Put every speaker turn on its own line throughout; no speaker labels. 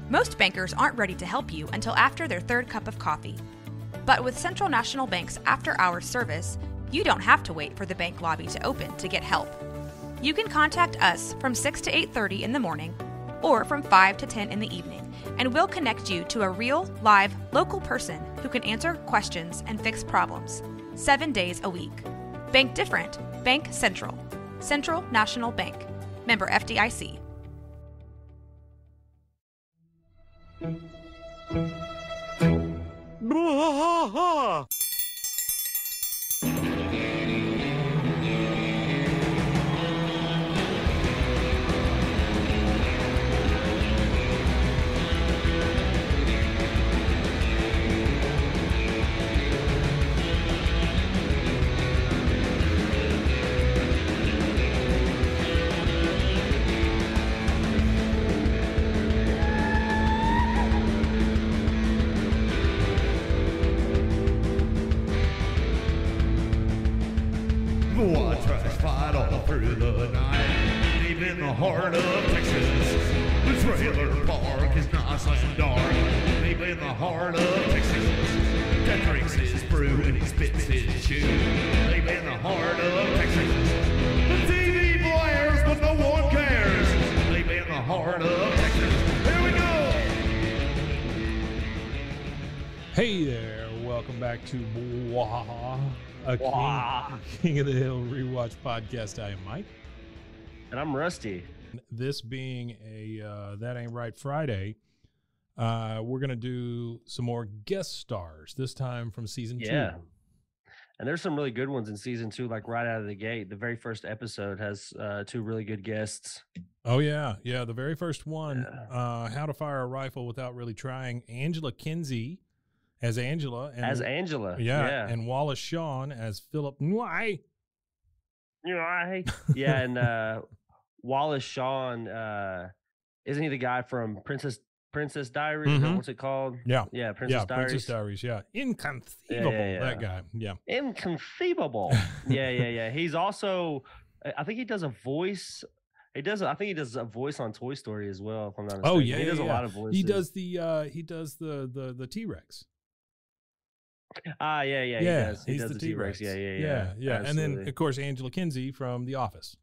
Most bankers aren't ready to help you until after their third cup of coffee. But with Central National Bank's after-hours service, you don't have to wait for the bank lobby to open to get help. You can contact us from 6 to 8:30 in the morning or from 5 to 10 in the evening, and we'll connect you to a real, live, local person who can answer questions and fix problems 7 days a week. Bank different. Bank Central. Central National Bank. Member FDIC.
Through the night, deep in the heart of Texas, the trailer park is nice and dark. Deep in the heart of Texas, Dad drinks his brew and he spits his chew. Deep in the heart of Texas, the TV blares but no one cares. Deep in the heart of Texas, here we go.
Hey there, welcome back to King of the Hill Rewatch podcast. I am Mike.
And I'm Rusty.
This being a That Ain't Right Friday, we're going to do some more guest stars, this time from season 2.
And there's some really good ones in season 2, like right out of the gate. The very first episode has 2 really good guests.
Oh, yeah. Yeah, the very first one, How to Fire a Rifle Without Really Trying, Angela Kinsey as Angela. And, Yeah, and Wallace Shawn as Philip Nwai.
Yeah, and Wallace Shawn, isn't he the guy from Princess Diaries?
Mm-hmm.
What's it called?
Yeah,
Princess Diaries.
Princess Diaries. Yeah, inconceivable. That guy. Yeah,
inconceivable. yeah. He's also, I think he does a voice. I think he does a voice on Toy Story as well. If I'm not mistaken.
Oh yeah,
he does a lot of voices.
He does the T-Rex.
Yeah. He does the T-Rex. Yeah.
Absolutely. And then of course Angela Kinsey from The Office.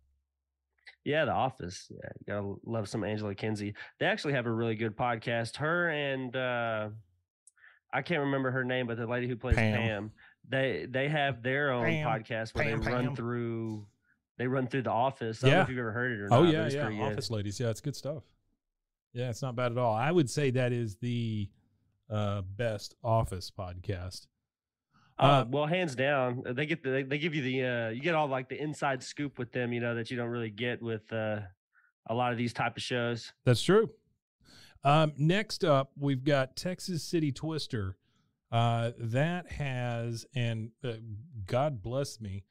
Yeah, The Office. Yeah, you gotta love some Angela Kinsey. They actually have a really good podcast. Her and I can't remember her name, but the lady who plays Pam. They have their own podcast where they run through The Office. I don't know if you've ever heard it or not.
Oh yeah. Office Ladies. Yeah, it's good stuff. Yeah, it's not bad at all. I would say that is the best Office podcast.
Well, hands down, they give you the you get all like the inside scoop with them, that you don't really get with a lot of these type of shows.
That's true. Next up, we've got Texas City Twister. That has, and God bless me,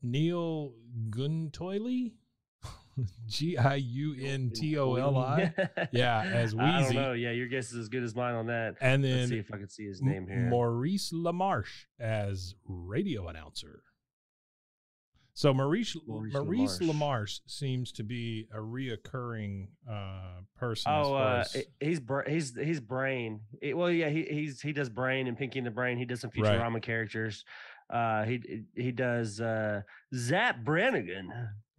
Neil Guntoili. Giuntoli, as Wheezy.
I don't know. Yeah, your guess is as good as mine on that.
And then
let's see if I can see his name here.
Maurice LaMarche as radio announcer. So Maurice LaMarche seems to be a reoccurring person.
He's Brain. He does Brain and Pinky and the Brain. He does some Futurama characters. He does Zap Brannigan.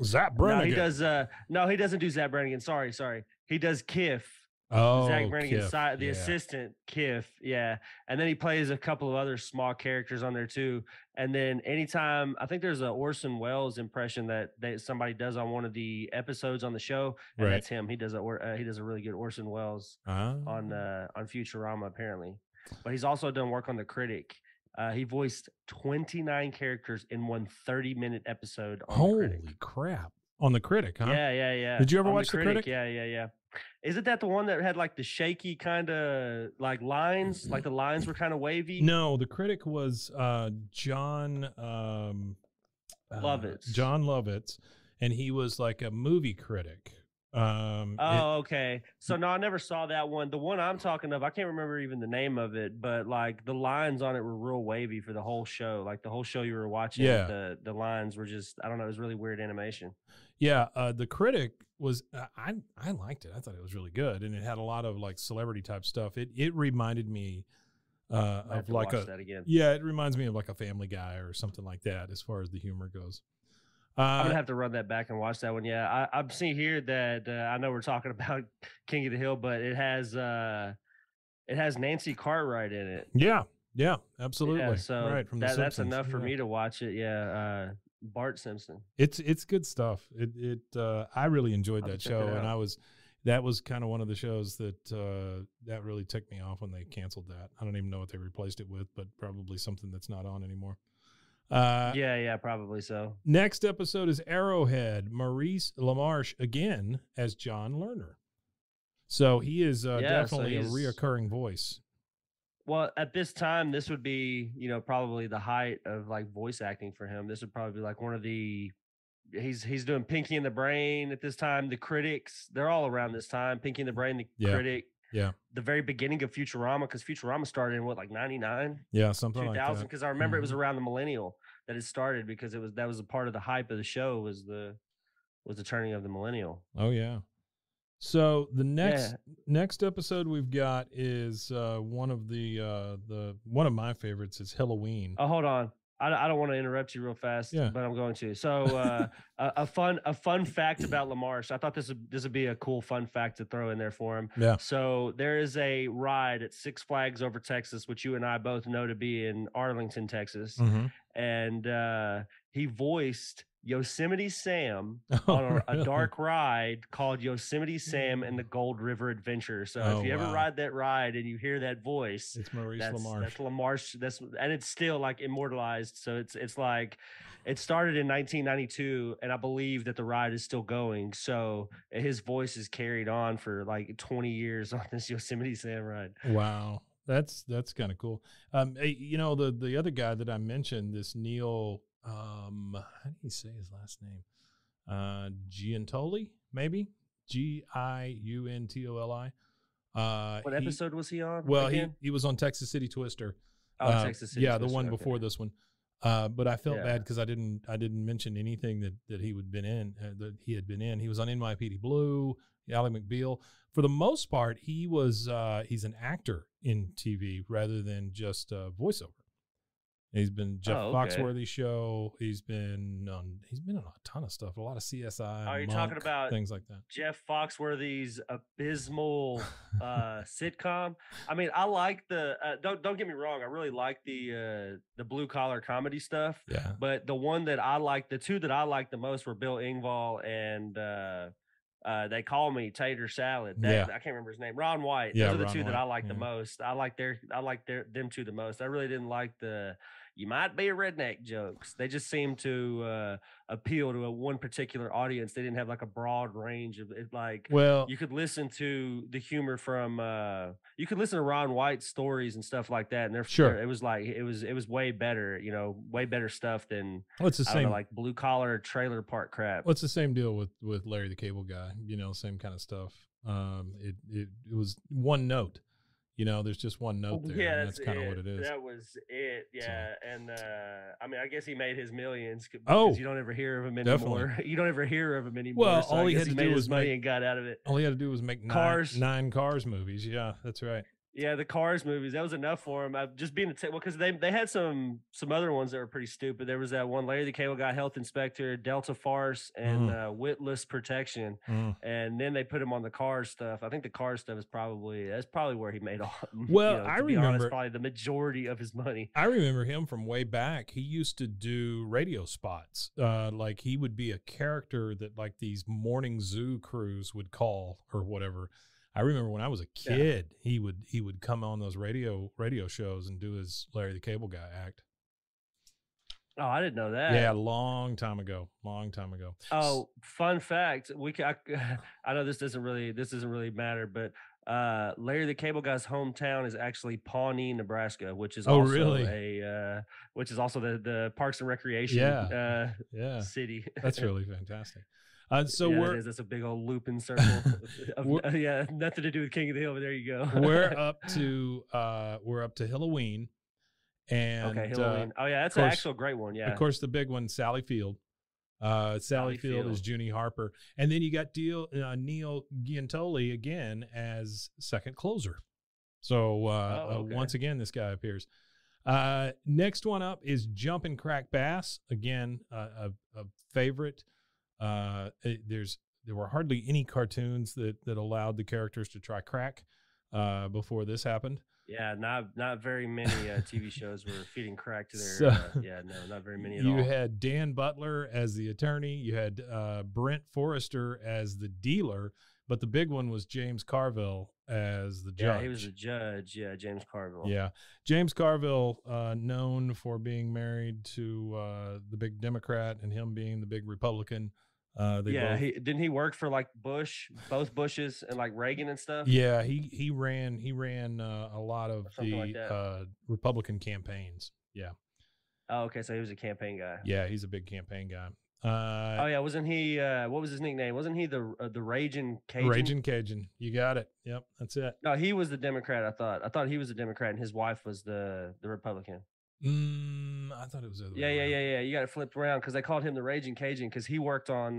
Zap Brannigan.
No, he doesn't do Zap Brannigan. Sorry. He does Kiff.
Oh,
Zach Brannigan's
Kiff,
the assistant, Kiff. Yeah. And then he plays a couple of other small characters on there too. And then anytime, I think there's an Orson Welles impression that somebody does on one of the episodes on the show, and that's him. He does a really good Orson Welles on Futurama apparently. But he's also done work on The Critic. He voiced 29 characters in one 30-minute episode on The Critic.
Holy crap. On The Critic, huh?
Yeah.
Did you ever watch The Critic?
Yeah. Isn't that the one that had like the shaky kind of like lines? Like the lines were kind of wavy?
No, The Critic was John
Lovitz.
John Lovitz, and he was like a movie critic.
Okay. So no, I never saw that one. The one I'm talking of, I can't remember even the name of it, but like the lines on it were real wavy for the whole show. Like the whole show you were watching, the lines were just, I don't know, it was really weird animation.
Yeah, the critic was I liked it. I thought it was really good, and it had a lot of like celebrity type stuff. It reminded me of like it reminds me of like a Family Guy or something like that as far as the humor goes.
I'm gonna have to run that back and watch that one. Yeah, I'm seeing here that I know we're talking about King of the Hill, but it has Nancy Cartwright in it.
Yeah, absolutely.
Yeah, so
right, from
that's enough for me to watch it. Yeah, Bart Simpson.
It's good stuff. I really enjoyed that show, and that was kind of one of the shows that really ticked me off when they canceled that. I don't even know what they replaced it with, but probably something that's not on anymore.
Yeah, probably so.
Next episode is Arrowhead. Maurice LaMarche again as John Lerner. So he is definitely a reoccurring voice.
Well, at this time, this would be, probably the height of like voice acting for him. This would probably be like one of the, he's doing Pinky and the Brain at this time. The Critics, they're all around this time. Pinky and the Brain, the Critic.
Yeah.
The very beginning of Futurama, because Futurama started in like 99?
Yeah, something 2000,
like that. Because I remember it was around the millennial that it started, because that was a part of the hype of the show was the turning of the millennial.
Oh yeah. So the next episode we've got is one of my favorites is Halloween.
Oh, hold on. I don't want to interrupt you real fast, but I'm going to. So a fun fact about LaMarche. I thought this would be a cool fun fact to throw in there for him.
Yeah.
So there is a ride at Six Flags over Texas, which you and I both know to be in Arlington, Texas, and he voiced Yosemite Sam on a dark ride called Yosemite Sam and the Gold River Adventure. So if you ever ride that ride and you hear that voice,
it's Maurice LaMarche.
That's LaMarche. And it's still like immortalized. So it's like it started in 1992, and I believe that the ride is still going. So his voice is carried on for like 20 years on this Yosemite Sam ride.
Wow. That's kind of cool. The other guy that I mentioned, this Neil, how do you say his last name? Giuntoli, maybe Giuntoli.
What episode was he on?
Well, he was on Texas City Twister.
Texas City.
Yeah, Twister, the one before this one. But I felt bad because I didn't mention anything that he had been in. He was on NYPD Blue, Ally McBeal. For the most part, he's an actor in TV rather than just voiceover. He's been Jeff Foxworthy show. He's been on a ton of stuff, a lot of CSI.
Are you talking about
things like that?
Jeff Foxworthy's abysmal sitcom. I mean, I like the don't get me wrong, I really like the blue collar comedy stuff.
Yeah.
But the two that I liked the most were Bill Engvall and They Call Me Tater Salad. I can't remember his name. Ron White. Those are the two that I like the most. I like them two the most. I really didn't like the "you might be a redneck" jokes. They just seem to appeal to one particular audience. They didn't have like a broad range of it. Like, you could listen to the humor from you could listen to Ron White's stories and stuff like that, and it was way better, way better stuff than like blue collar trailer park crap.
Well, it's the same deal with Larry the Cable Guy, same kind of stuff. It was one note. There's just one note there.
Yeah,
that's kind of what it is.
That was it. Yeah. So. And I mean, I guess he made his millions because you don't ever hear of him anymore.
Definitely.
You don't ever hear of him anymore.
Well,
so
all he had to do was
money and got out of it.
All he had to do was make nine Cars movies. Yeah, that's right.
Yeah, the Cars movies, that was enough for him. Just being because they had some other ones that were pretty stupid. There was that one Larry the Cable Guy, Health Inspector, Delta Farce, and Witless Protection. And then they put him on the Cars stuff. I think the Cars stuff is probably where he made all.
Well, I remember
probably the majority of his money.
I remember him from way back. He used to do radio spots. Like he would be a character that like these morning zoo crews would call or whatever. I remember when I was a kid, he would come on those radio shows and do his Larry the Cable Guy act.
Oh, I didn't know that.
Yeah, long time ago.
Oh, fun fact. I know this doesn't really matter, but Larry the Cable Guy's hometown is actually Pawnee, Nebraska, which is also the Parks and Recreation city.
That's really fantastic.
That's a big old looping circle. Nothing to do with King of the Hill, but there you go.
we're up to Halloween, and
Halloween. That's an actual great one. Yeah,
of course the big one, Sally Field. Sally Field as Junie Harper. And then you got Neil Giantoli again as second closer. So once again, this guy appears. Next one up is Jumpin' Crack Bass. Again, a favorite. There were hardly any cartoons that allowed the characters to try crack before this happened.
Yeah, not very many TV shows were feeding crack to their. Not very many at all.
You had Dan Butler as the attorney. You had Brent Forrester as the dealer, but the big one was James Carville as the judge.
Yeah, he was the judge. Yeah, James Carville.
Yeah, James Carville, known for being married to the big Democrat and him being the big Republican.
Didn't he work for like both Bushes and like Reagan and stuff?
Yeah, he ran a lot of the Republican campaigns. Yeah.
Oh, okay, so he was a campaign guy.
Yeah, he's a big campaign guy.
Wasn't he? What was his nickname? Wasn't he the Raging Cajun?
Raging Cajun. You got it. Yep, that's it.
No, he was the Democrat. I thought he was the Democrat and his wife was the Republican.
I thought it was the other way
around. You got it flipped around because they called him the Raging Cajun because he worked on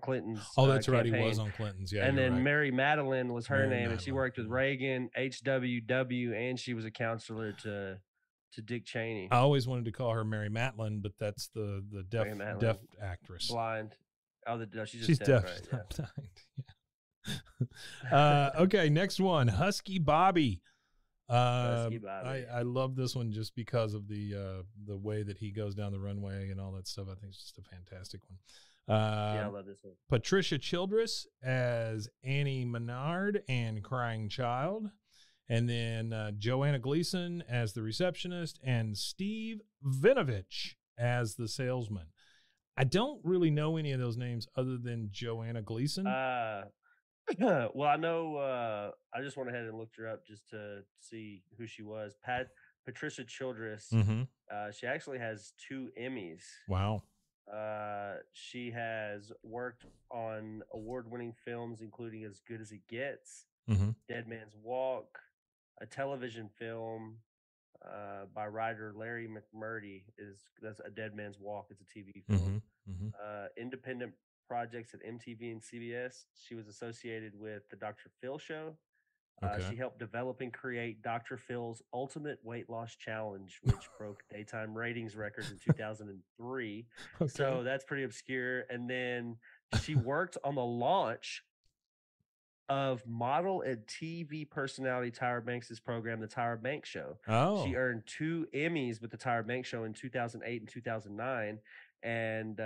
Clinton's.
Oh, that's right.
campaign.
He was on Clinton's. Yeah,
and then
right.
Mary Madeline was her name, and she worked with Reagan, HWW, and she was a counselor to Dick Cheney.
I always wanted to call her Mary Matlin, but that's the deaf actress.
Blind. Oh, she's
deaf.
Right?
Yeah. Okay, next one, Husky Bobby. I love this one just because of the way that he goes down the runway and all that stuff. I think it's just a fantastic one.
I love this one.
Patricia Childress as Annie Menard and Crying Child. And then Joanna Gleason as the receptionist and Steve Vinovich as the salesman. I don't really know any of those names other than Joanna Gleason.
Well, I know. I just went ahead and looked her up just to see who she was. Patricia Childress.
Mm-hmm.
She actually has 2 Emmys.
Wow.
She has worked on award-winning films, including As Good as It Gets,
mm-hmm.
Dead Man's Walk, a television film by writer Larry McMurtry. That's A Dead Man's Walk. It's a TV film.
Mm-hmm. Mm-hmm.
Independent projects at MTV and CBS. She was associated with the Dr. Phil Show. She helped develop and create Dr. Phil's Ultimate Weight Loss Challenge, which broke daytime ratings records in 2003.
Okay.
So that's pretty obscure. And then she worked on the launch of model and TV personality Tyra Banks' program, The Tyra Banks Show.
Oh.
She earned 2 Emmys with The Tyra Banks Show in 2008 and 2009. And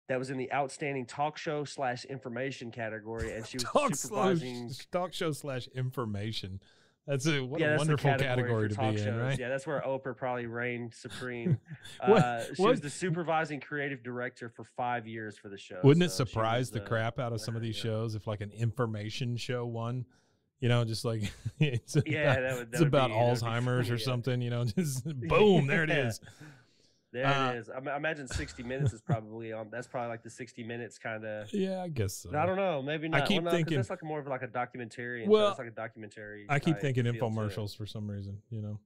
that was in the outstanding talk show / information category, and she was supervising
talk show / information. That's a wonderful category to be
shows.
in, right?
Yeah, that's where Oprah probably reigned supreme. She was the supervising creative director for 5 years for the show.
Wouldn't it surprise the crap out of some of these shows if like an information show won? You know, just like it's about Alzheimer's or something. You know, just boom, there it is.
There it is. I imagine 60 Minutes is probably on. That's probably like the 60 Minutes kind of.
Yeah, I guess so.
I don't know. Maybe not.
I keep thinking
that's like more of like a documentary.
Well,
it's like a documentary.
I keep thinking infomercials for some reason. You know,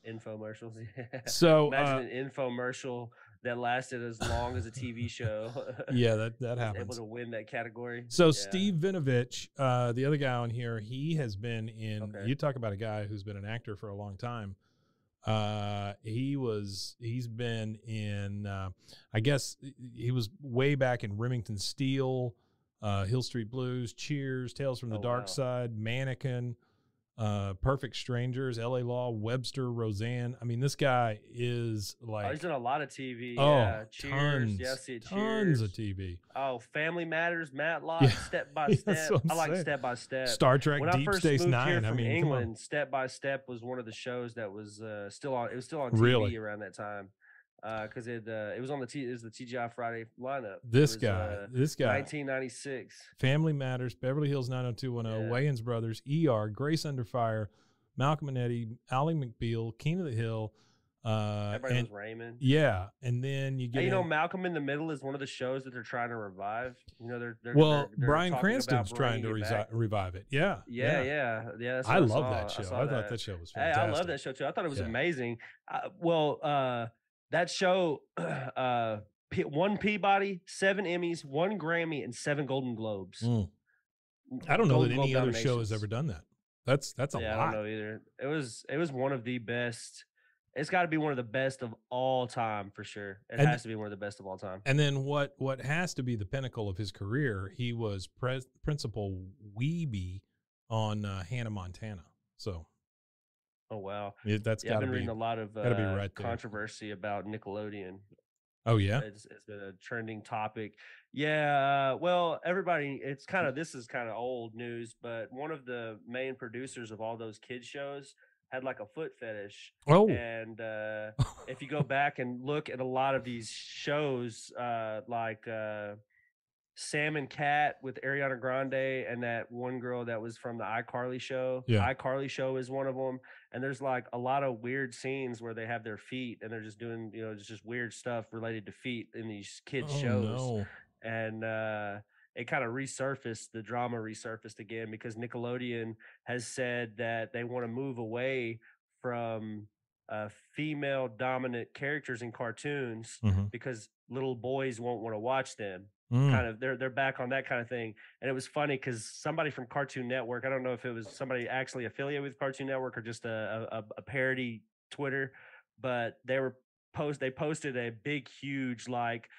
infomercials. Yeah.
So
imagine an infomercial that lasted as long as a TV show.
Yeah, that happens.
Able to win that category.
So Steve Vinovich, the other guy on here, he has been in. Okay. You talk about a guy who's been an actor for a long time. He's been in, I guess he was way back in Remington Steele, Hill Street Blues, Cheers, Tales from the Dark Side, Mannequin, Perfect Strangers, LA Law, Webster, Roseanne. I mean, this guy is like,
he's done a lot of TV.
Oh,
yeah. Cheers.
Tons of TV.
Oh, Family Matters, Matlock, Step by Step. I like Step by Step.
Star Trek, Deep Space Nine.
I mean, England, Step by Step was one of the shows that was still on. It was still on TV
really?
Around that time. Because it was on the TGI Friday lineup.
This guy,
1996.
Family Matters, Beverly Hills 90210, Wayans Brothers, ER, Grace Under Fire, Malcolm and Eddie, Ally McBeal, King of the Hill.
Everybody knows Raymond.
Yeah, and then you get.
Malcolm in the Middle is one of the shows that they're trying to revive. You know, they're
Brian Cranston's trying to revive it. Yeah.
I
love that show. I thought that show was fantastic.
Hey, I love that show too. I thought it was amazing. That show 1 Peabody, 7 Emmys, 1 Grammy, and 7 Golden Globes.
I don't know that any other show has ever done that. That's a lot.
I don't know either. It was one of the best. It's got to be one of the best of all time for sure. It has to be one of the best of all time.
And then what has to be the pinnacle of his career? He was Principal Weeby on Hannah Montana. So,
oh wow,
that's got to be.
I've been reading a lot of
right
controversy about Nickelodeon.
Oh yeah,
it's been a trending topic. Yeah, well, everybody, this is kind of old news, but one of the main producers of all those kids shows had like a foot fetish.
Oh,
and if you go back and look at a lot of these shows, like Sam and Cat with Ariana Grande and that one girl that was from the iCarly show.
Yeah.
iCarly show is one of them. And there's like a lot of weird scenes where they have their feet and they're just doing, just weird stuff related to feet in these kids shows.
No.
And it kind of the drama resurfaced again because Nickelodeon has said that they want to move away from female dominant characters in cartoons because little boys won't want to watch them. Kind of they're back on that kind of thing. And it was funny because somebody from Cartoon Network, I don't know if it was somebody actually affiliated with Cartoon Network or just a parody Twitter, but they posted a big huge like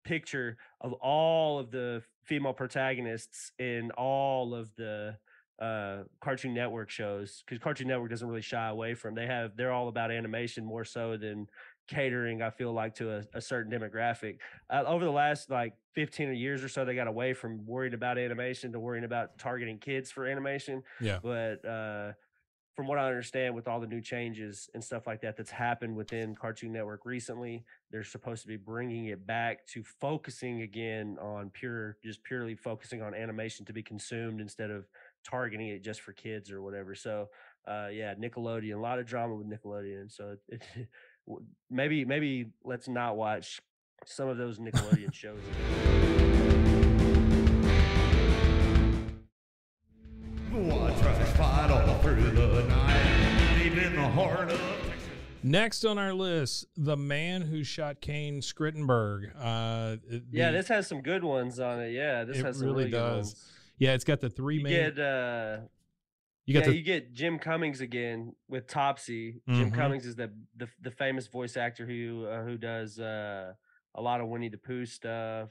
picture of all of the female protagonists in all of the Cartoon Network shows, because Cartoon Network doesn't really shy away from, they're all about animation more so than catering, I feel like, to a certain demographic. Over the last like 15 years or so, they got away from worrying about animation to worrying about targeting kids for animation.
Yeah.
But from what I understand, with all the new changes and stuff like that that's happened within Cartoon Network recently, they're supposed to be bringing it back to focusing again on purely focusing on animation to be consumed instead of targeting it just for kids or whatever. So Nickelodeon, a lot of drama with Nickelodeon. So maybe let's not watch some of those Nickelodeon shows.
Fight all through the night, deep in the heart of Texas.
Next on our list, the man who shot Kane Scrittenberg.
This has some good ones on it. Yeah, this has some really good ones.
Yeah, it's got the three main.
You get Jim Cummings again with Topsy. Jim Cummings is the famous voice actor who does a lot of Winnie the Pooh stuff.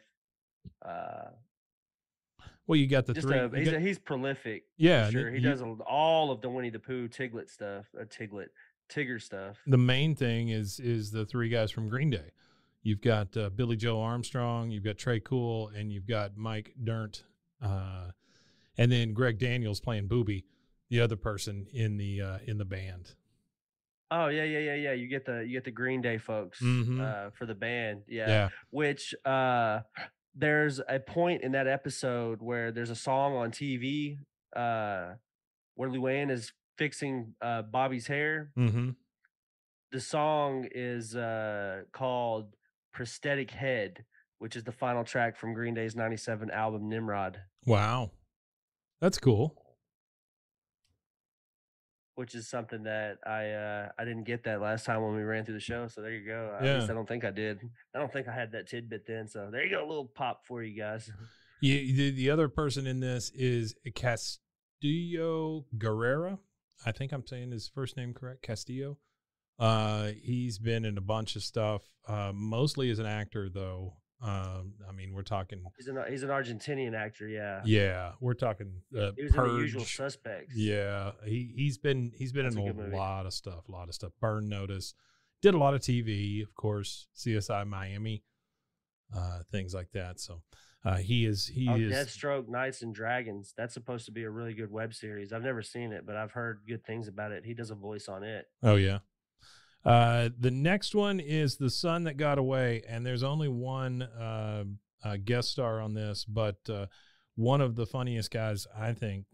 Well, you got the
he's prolific.
Yeah,
sure. He does all of the Winnie the Pooh Tigger stuff.
The main thing is the three guys from Green Day. You've got Billy Joe Armstrong, you've got Trey Cool, and you've got Mike Dirnt, and then Greg Daniels playing Booby, the other person in the band.
Oh yeah. You get the Green Day folks for the band.
Yeah.
Which there's a point in that episode where there's a song on TV where Luann is fixing Bobby's hair. The song is called Prosthetic Head, which is the final track from Green Day's 97 album Nimrod.
Wow. That's cool.
Which is something that I didn't get that last time when we ran through the show. So there you go. At least I don't think I did. I don't think I had that tidbit then. So there you go. A little pop for you guys.
The other person in this is Castillo Guerrera. I think I'm saying his first name correct. Castillo. He's been in a bunch of stuff, mostly as an actor though. I mean, we're talking.
He's an Argentinian actor, yeah.
Yeah, we're talking.
He was in The Usual Suspects.
Yeah, he's been in a lot of stuff. Burn Notice, did a lot of TV, of course. CSI Miami, things like that. So he is.
Deathstroke, Knights and Dragons. That's supposed to be a really good web series. I've never seen it, but I've heard good things about it. He does a voice on it.
Oh yeah. The next one is The Son That Got Away, and there's only one guest star on this, but one of the funniest guys I think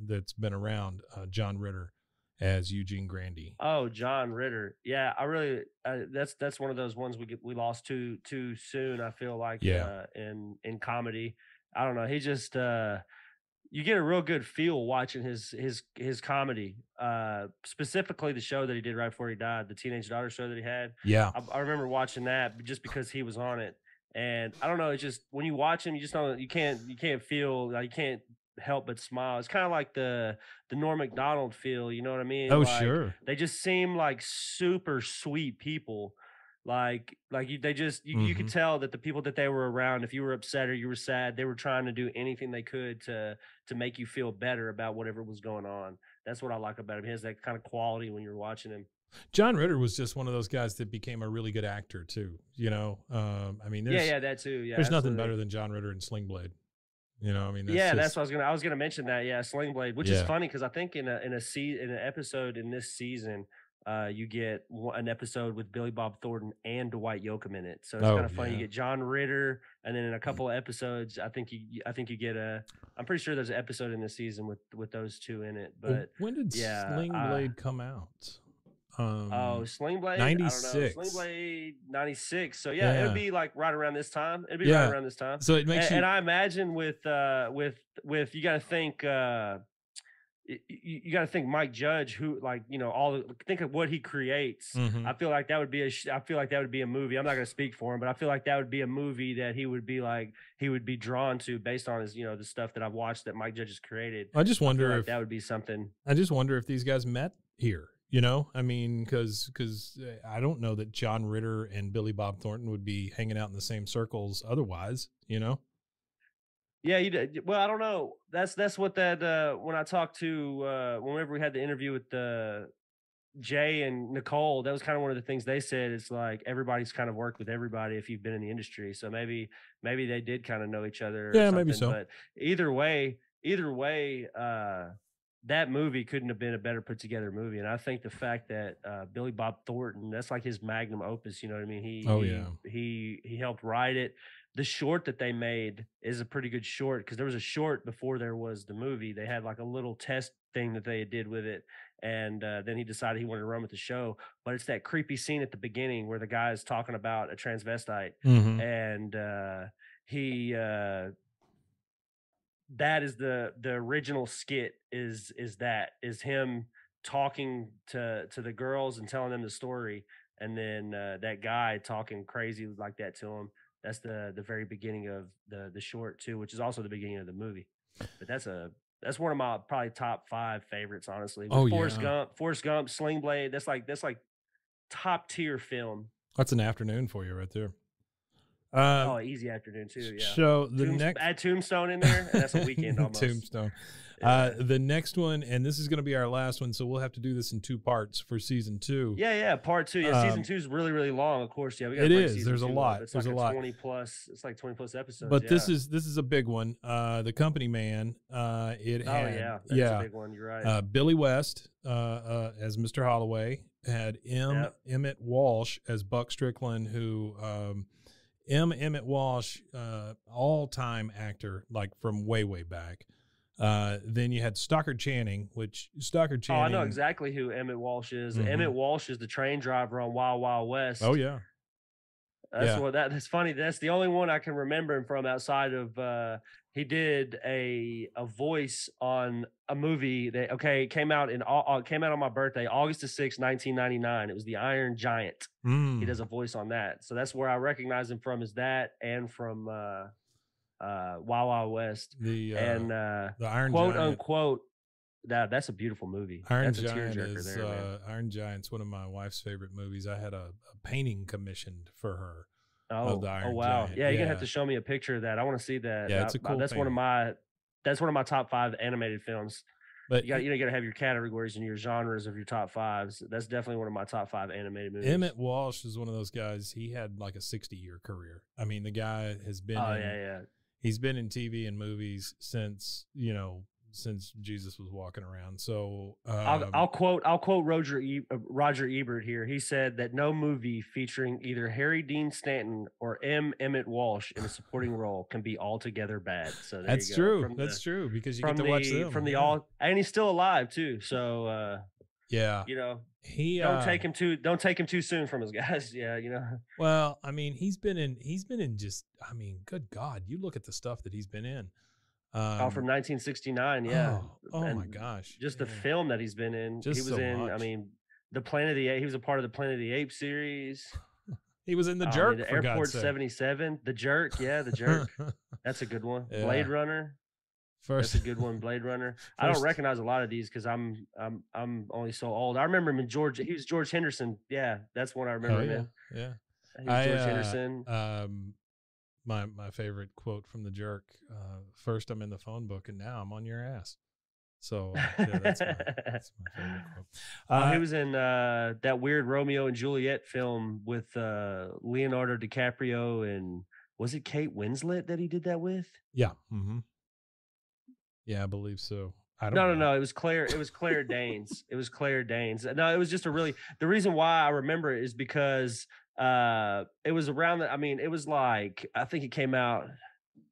that's been around, John Ritter as Eugene Grandy.
Oh, John Ritter, yeah, I really that's one of those ones we lost too soon. I feel like in comedy, I don't know. He just you get a real good feel watching his comedy, specifically the show that he did right before he died, the teenage daughter show that he had.
Yeah.
I remember watching that just because he was on it. And I don't know, it's just when you watch him, you just don't, you can't feel, like, you can't help but smile. It's kind of like the Norm Macdonald feel, you know what I mean?
Oh,
like,
sure.
They just seem like super sweet people. They just you could tell that the people that they were around, if you were upset or you were sad, they were trying to do anything they could to make you feel better about whatever was going on. That's what I like about him. He has that kind of quality when you're watching him.
John Ritter was just one of those guys that became a really good actor too. You know, I mean, there's,
that too. Yeah,
there's nothing better than John Ritter in Sling Blade. You know, I mean,
that's what I was gonna mention that. Yeah, Sling Blade, which is funny because I think in an episode in this season, you get an episode with Billy Bob Thornton and Dwight Yoakam in it. So it's kind of funny. You get John Ritter, and then in a couple of episodes, I think you get I'm pretty sure there's an episode in this season with those two in it. But
when did Sling Blade come out?
Sling Blade
96.
Sling Blade 96. So it would be like right around this time. It'd be right around this time.
So it makes
and I imagine with you got to think. You got to think Mike Judge, who, like, you know, think of what he creates. I feel like that would be a movie. I'm not going to speak for him, but I feel like that would be a movie that he would be drawn to based on his, you know, the stuff that I've watched that Mike Judge has created.
I just wonder if
that would be something.
I just wonder if these guys met here. You know, I mean, because I don't know that John Ritter and Billy Bob Thornton would be hanging out in the same circles otherwise. You know.
Yeah, you did. Well, I don't know. That's what that when I talked to whenever we had the interview with Jay and Nicole, that was kind of one of the things they said. It's like everybody's kind of worked with everybody if you've been in the industry. So maybe they did kind of know each other.
Yeah, maybe so.
But either way, that movie couldn't have been a better put together movie. And I think the fact that Billy Bob Thornton, that's like his magnum opus. You know what I mean? He helped write it. The short that they made is a pretty good short because there was a short before there was the movie. They had like a little test thing that they did with it. And then he decided he wanted to run with the show. But it's that creepy scene at the beginning where the guy is talking about a transvestite. And that is the original skit is him talking to the girls and telling them the story. And then that guy talking crazy like that to him. That's the very beginning of the short too, which is also the beginning of the movie. But that's one of my probably top 5 favorites, honestly. Forrest Gump, Sling Blade. That's like top tier film.
That's an afternoon for you right there.
Easy afternoon too. Yeah.
So
add Tombstone in there, and that's a weekend almost.
Tombstone. The next one, and this is going to be our last one, so we'll have to do this in 2 parts for season 2.
Yeah, part 2. Yeah, season 2 is really, really long. Of course, yeah, we got.
It is. There's a lot.
There's a lot. 20 plus. It's like 20 plus episodes.
But this is a big one. The Company Man. That's
a big one. You're right.
Billy West as Mr. Holloway had Emmett Walsh as Buck Strickland, who. Emmett Walsh, all-time actor, like from way back. Then you had Stockard Channing, Channing.
Oh, I know exactly who Emmett Walsh is. Emmett Walsh is the train driver on Wild Wild West.
Oh yeah.
That's funny. That's the only one I can remember him from outside of he did a voice on a movie that came out on my birthday, August 6, 1999. It was The Iron Giant. He does a voice on that. So that's where I recognize him from, is that and from Wild Wild West.
The
Iron quote Giant. Unquote. That's a beautiful movie.
Iron Giant's one of my wife's favorite movies. I had a painting commissioned for her.
Oh wow! Giant. Yeah, you're gonna have to show me a picture of that. I want to see that.
Yeah, it's a cool.
That's
painting.
That's one of my top 5 animated films. But you got to have your categories and your genres of your top 5s. That's definitely one of my top 5 animated movies.
Emmett Walsh is one of those guys. He had like a 60-year career. I mean, the guy has been. He's been in TV and movies since Jesus was walking around. So
I'll quote Roger Ebert here. He said that no movie featuring either Harry Dean Stanton or Emmett Walsh in a supporting role can be altogether bad. So
that's true. That's true because you get to watch them
and he's still alive too. So don't take him too soon from his guys. Yeah,
Well, I mean, he's been in just. I mean, good God, you look at the stuff that he's been in.
From 1969, yeah.
Oh my gosh!
Just the film that he's been in.
Just
he was
so
in.
much.
I mean, the Planet of the Apes. He was a part of the Planet of the Apes series.
He was in The Jerk.
The
for
Airport
God's sake.
77. The Jerk. Yeah, The Jerk. That's a good one.
Yeah.
Blade Runner. That's a good one. Blade Runner. I don't recognize a lot of these because I'm only so old. I remember him in George. He was George Henderson. Yeah, that's one I remember him in.
Yeah.
He was George Henderson.
My favorite quote from The Jerk. First I'm in the phone book and now I'm on your ass. So yeah, that's my favorite quote.
He was in that weird Romeo and Juliet film with Leonardo DiCaprio and was it Kate Winslet that he did that with?
Yeah. Mm-hmm. Yeah, I believe so. I don't know.
No. It was Claire. It was Claire Danes. It was Claire Danes. No, it was just the reason why I remember it is because it was around it was like, I think it came out.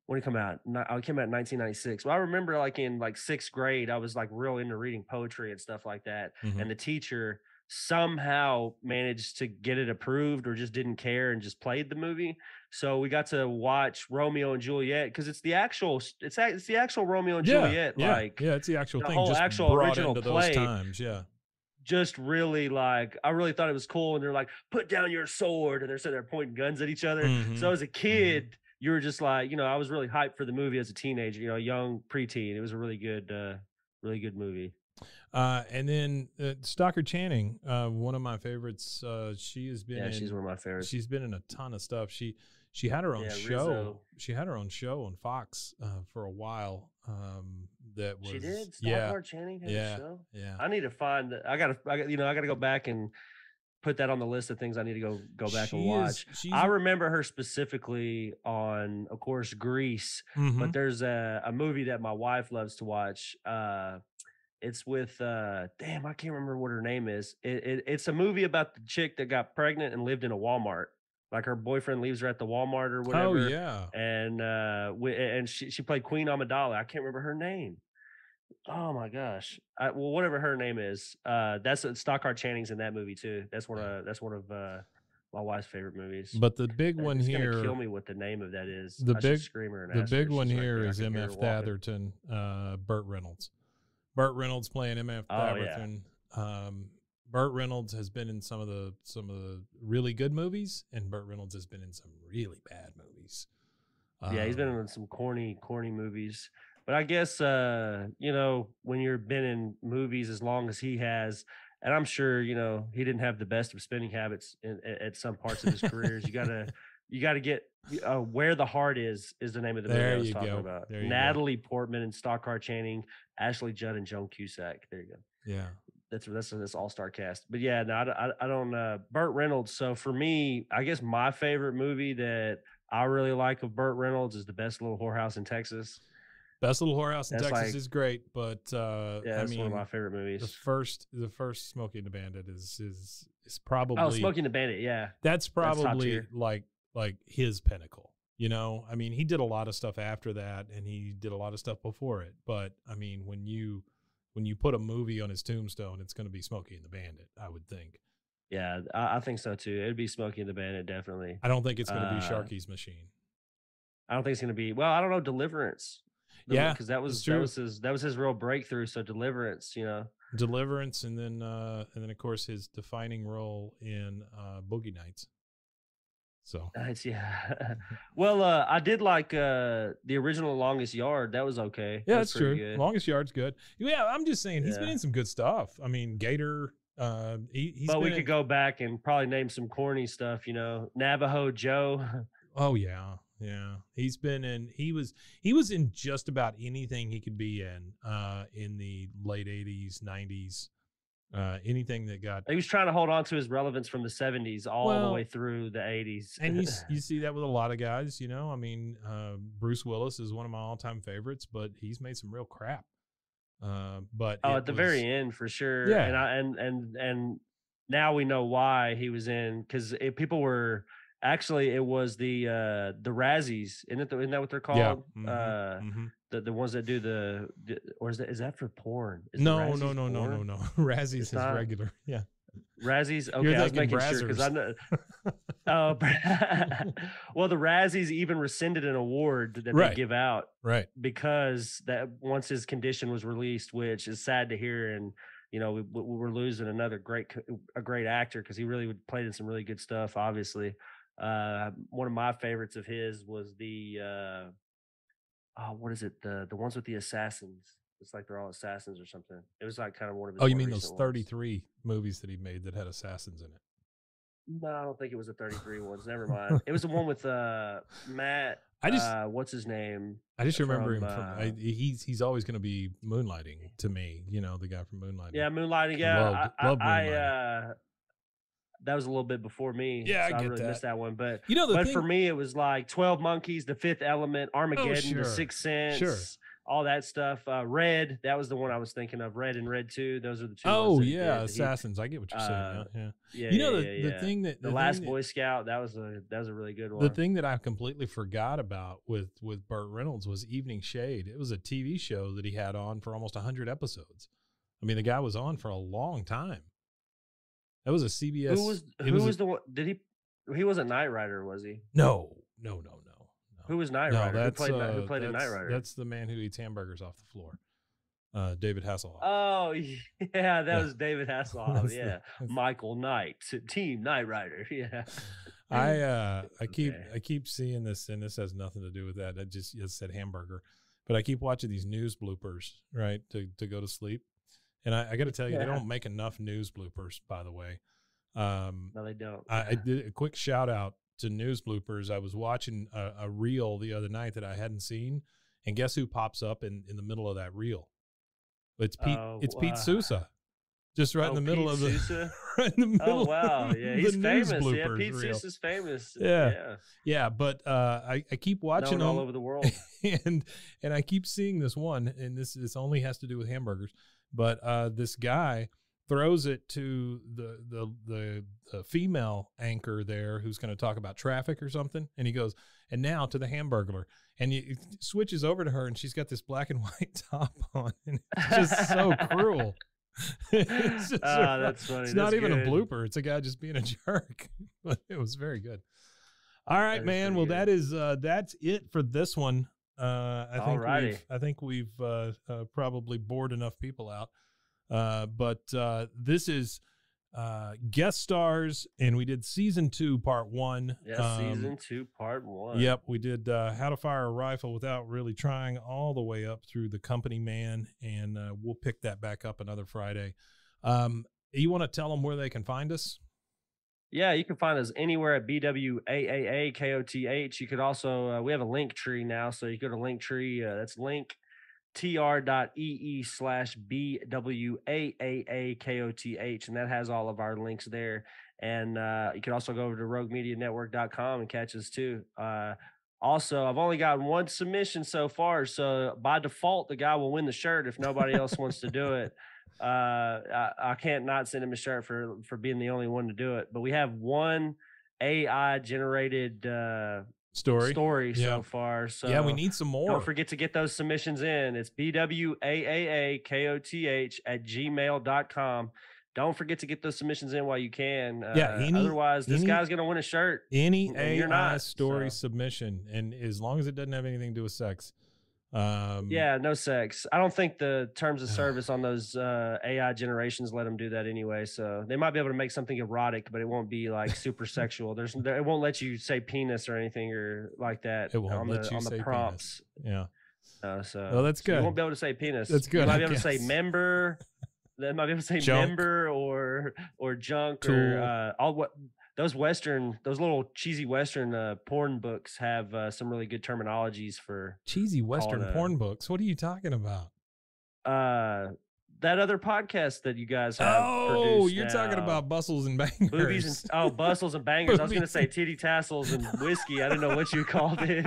When it came out? It came out in 1996. Well, I remember like in like 6th grade, I was like real into reading poetry and stuff like that.
Mm-hmm.
And the teacher somehow managed to get it approved or just didn't care and just played the movie. So we got to watch Romeo and Juliet because it's the actual Romeo and Juliet.
Yeah,
like
it's the actual thing.
Whole
just
actual
brought
original
into
play.
Those times. Yeah.
Just really like, I really thought it was cool. And they're like, put down your sword. And they're sitting there pointing guns at each other.
Mm-hmm.
So as a kid, you were just like, I was really hyped for the movie as a teenager, a young preteen. It was a really good movie.
And then Stockard Channing, one of my favorites. She has been.
She's one of my favorites.
She's been in a ton of stuff. She had her own show.
Rizzo.
She had her own show on Fox for a while. That was.
She did. Stockard Channing had a show.
Yeah.
I need to find. I gotta go back and put that on the list of things I need to go back and watch. I remember her specifically on, of course, Grease,
mm-hmm.
but there's a movie that my wife loves to watch. It's with I can't remember what her name is. It's a movie about the chick that got pregnant and lived in a Walmart. Like her boyfriend leaves her at the Walmart or whatever.
Oh yeah.
And she played Queen Amidala. I can't remember her name. Oh my gosh. Whatever her name is. That's Stockard Channing's in that movie too. That's one of my wife's favorite movies.
But the big one here.
Gonna kill me what the name of that is.
The big one
She's
here is M.F. Atherton, Burt Reynolds. Burt Reynolds playing M.F. Atherton. Yeah. Burt Reynolds has been in some of the really good movies, and Burt Reynolds has been in some really bad movies.
Yeah, he's been in some corny movies. But I guess when you've been in movies as long as he has, and I'm sure he didn't have the best of spending habits at some parts of his careers. You gotta get Where the Heart is the name of the movie I was talking about. Natalie Portman and Stockard Channing, Ashley Judd and Joan Cusack. There you go.
Yeah.
That's this all-star cast. But yeah, no, I don't Burt Reynolds. So for me, I guess my favorite movie that I really like of Burt Reynolds is The Best Little Whorehouse in Texas.
Best Little Whorehouse in Texas is great, but
that's one of my favorite movies.
The first Smokey and the Bandit is probably
Smokey and the Bandit, yeah.
That's probably like his pinnacle. I mean, he did a lot of stuff after that, and he did a lot of stuff before it. But I mean, when you put a movie on his tombstone, it's going to be Smokey and the Bandit, I would think.
Yeah, I think so too. It'd be Smokey and the Bandit, definitely.
I don't think it's going to be Sharky's Machine.
I don't think it's going to be. Well, I don't know. Deliverance.
Yeah,
because that was his real breakthrough. So Deliverance,
Deliverance, and then of course his defining role in Boogie Nights. So
nice, yeah. Well, I did like the original Longest Yard. That was okay.
Yeah, that's true. Good. Longest Yard's good. Yeah, I'm just saying he's been in some good stuff. I mean, Gator.
We could go back and probably name some corny stuff. Navajo Joe.
Oh yeah. Yeah, he was in just about anything he could be in the late 80s, 90s, anything that got.
He was trying to hold on to his relevance from the 70s all the way through the 80s.
And you see that with a lot of guys, I mean, Bruce Willis is one of my all-time favorites, but he's made some real crap. But
at the very end, for sure.
Yeah.
And now we know why he was in, because people were. Actually, it was the Razzies, isn't that what they're called?
Yeah. Mm-hmm.
The ones that do or is that for porn?
No. Razzies is regular. Yeah.
Razzies. Okay, I was making sure because I know. Oh, well, the Razzies even rescinded an award that they give out, because that once his condition was released, which is sad to hear, and we're losing a great actor, because he really played in some really good stuff. Obviously, one of my favorites of his was the what is it, the ones with the assassins? It's like they're all assassins or something. It was like kind of one of his.
Oh, you mean those 33 movies that he made that had assassins in it?
No, I don't think it was the 33 ones. Never mind. It was the one with Matt. What's his name?
I just remember him from. He's always going to be Moonlighting to me. The guy from Moonlighting.
Yeah, Moonlighting. Yeah, loved Moonlighting. That was a little bit before me.
Yeah,
so
I
really
that.
Missed that one. But
thing,
for me, it was like 12 Monkeys, The Fifth Element, Armageddon, The Sixth Sense. All that stuff. Red, that was the one I was thinking of. Red and Red 2. Those are the two.
Oh, yeah, Assassins. I get what you're saying. The thing that
the Last Boy Scout, that was a really good one.
The thing that I completely forgot about with Burt Reynolds was Evening Shade. It was a TV show that he had on for almost 100 episodes. I mean, the guy was on for a long time. That was a CBS.
Who was the one? He wasn't Knight Rider, was he?
No.
Who was Knight Rider? Who played a Knight Rider?
That's the man who eats hamburgers off the floor. David Hasselhoff.
Oh, yeah, that was David Hasselhoff. Yeah. Michael Knight, Team Knight Rider. Yeah.
I keep seeing this, and this has nothing to do with that. I just said hamburger. But I keep watching these news bloopers, right, to go to sleep. And I got to tell you, they don't make enough news bloopers, by the way.
No, they don't.
I did a quick shout out to news bloopers. I was watching a reel the other night that I hadn't seen, and guess who pops up in the middle of that reel? It's Pete. It's Pete Sousa, just right in the middle of the. Right in the middle.
Oh wow! Yeah, he's famous. Yeah, Pete Sousa's famous.
Yeah. But I keep watching them
all over the world,
and I keep seeing this one, and this only has to do with hamburgers. But this guy throws it to the female anchor there who's going to talk about traffic or something. And he goes, and now to the Hamburglar. And he switches over to her, and she's got this black and white top on. And it's just so cruel.
That's funny.
It's not even a blooper. It's a guy just being a jerk. But it was very good. All right, man. Well, that's it for this one. I think we've probably bored enough people out. But this is guest stars, and we did season 2, part 1.
Yeah, season 2, part 1.
Yep, we did How to Fire a Rifle Without Really Trying, all the way up through The Company Man, and we'll pick that back up another Friday. You want to tell them where they can find us?
Yeah, you can find us anywhere at BWAAAKOTH. You could also, we have a link tree now, so you go to Linktree. That's linktr.ee/BWAAAKOTH, and that has all of our links there. And you can also go over to roguemedianetwork.com and catch us too. Also, I've only got one submission so far, so by default, the guy will win the shirt if nobody else wants to do it. I can't not send him a shirt for being the only one to do it. But we have one AI generated story so far. So
yeah, we need some more.
Don't forget to get those submissions in. It's BWAAAKOTH@gmail.com. Don't forget to get those submissions in while you can. Otherwise, this guy's going to win a shirt.
Any AI story submission, and as long as it doesn't have anything to do with sex.
No sex. I don't think the terms of service on those AI generations let them do that anyway. So they might be able to make something erotic, but it won't be like super sexual. It won't let you say penis or anything or like that.
It won't let you say
prompts.
Penis. Yeah.
So
that's good.
You won't be able to say penis.
That's good.
You might be able to say member. They might be able to say
junk.
member or junk
tool.
Or all what. Those little cheesy Western porn books have some really good terminologies for
cheesy Western porn books. What are you talking about?
That other podcast that you guys have.
Oh, you're talking about Bustles and Bangers.
Boobies and Bustles and Bangers. I was going to say titty tassels and whiskey. I didn't know what you called it.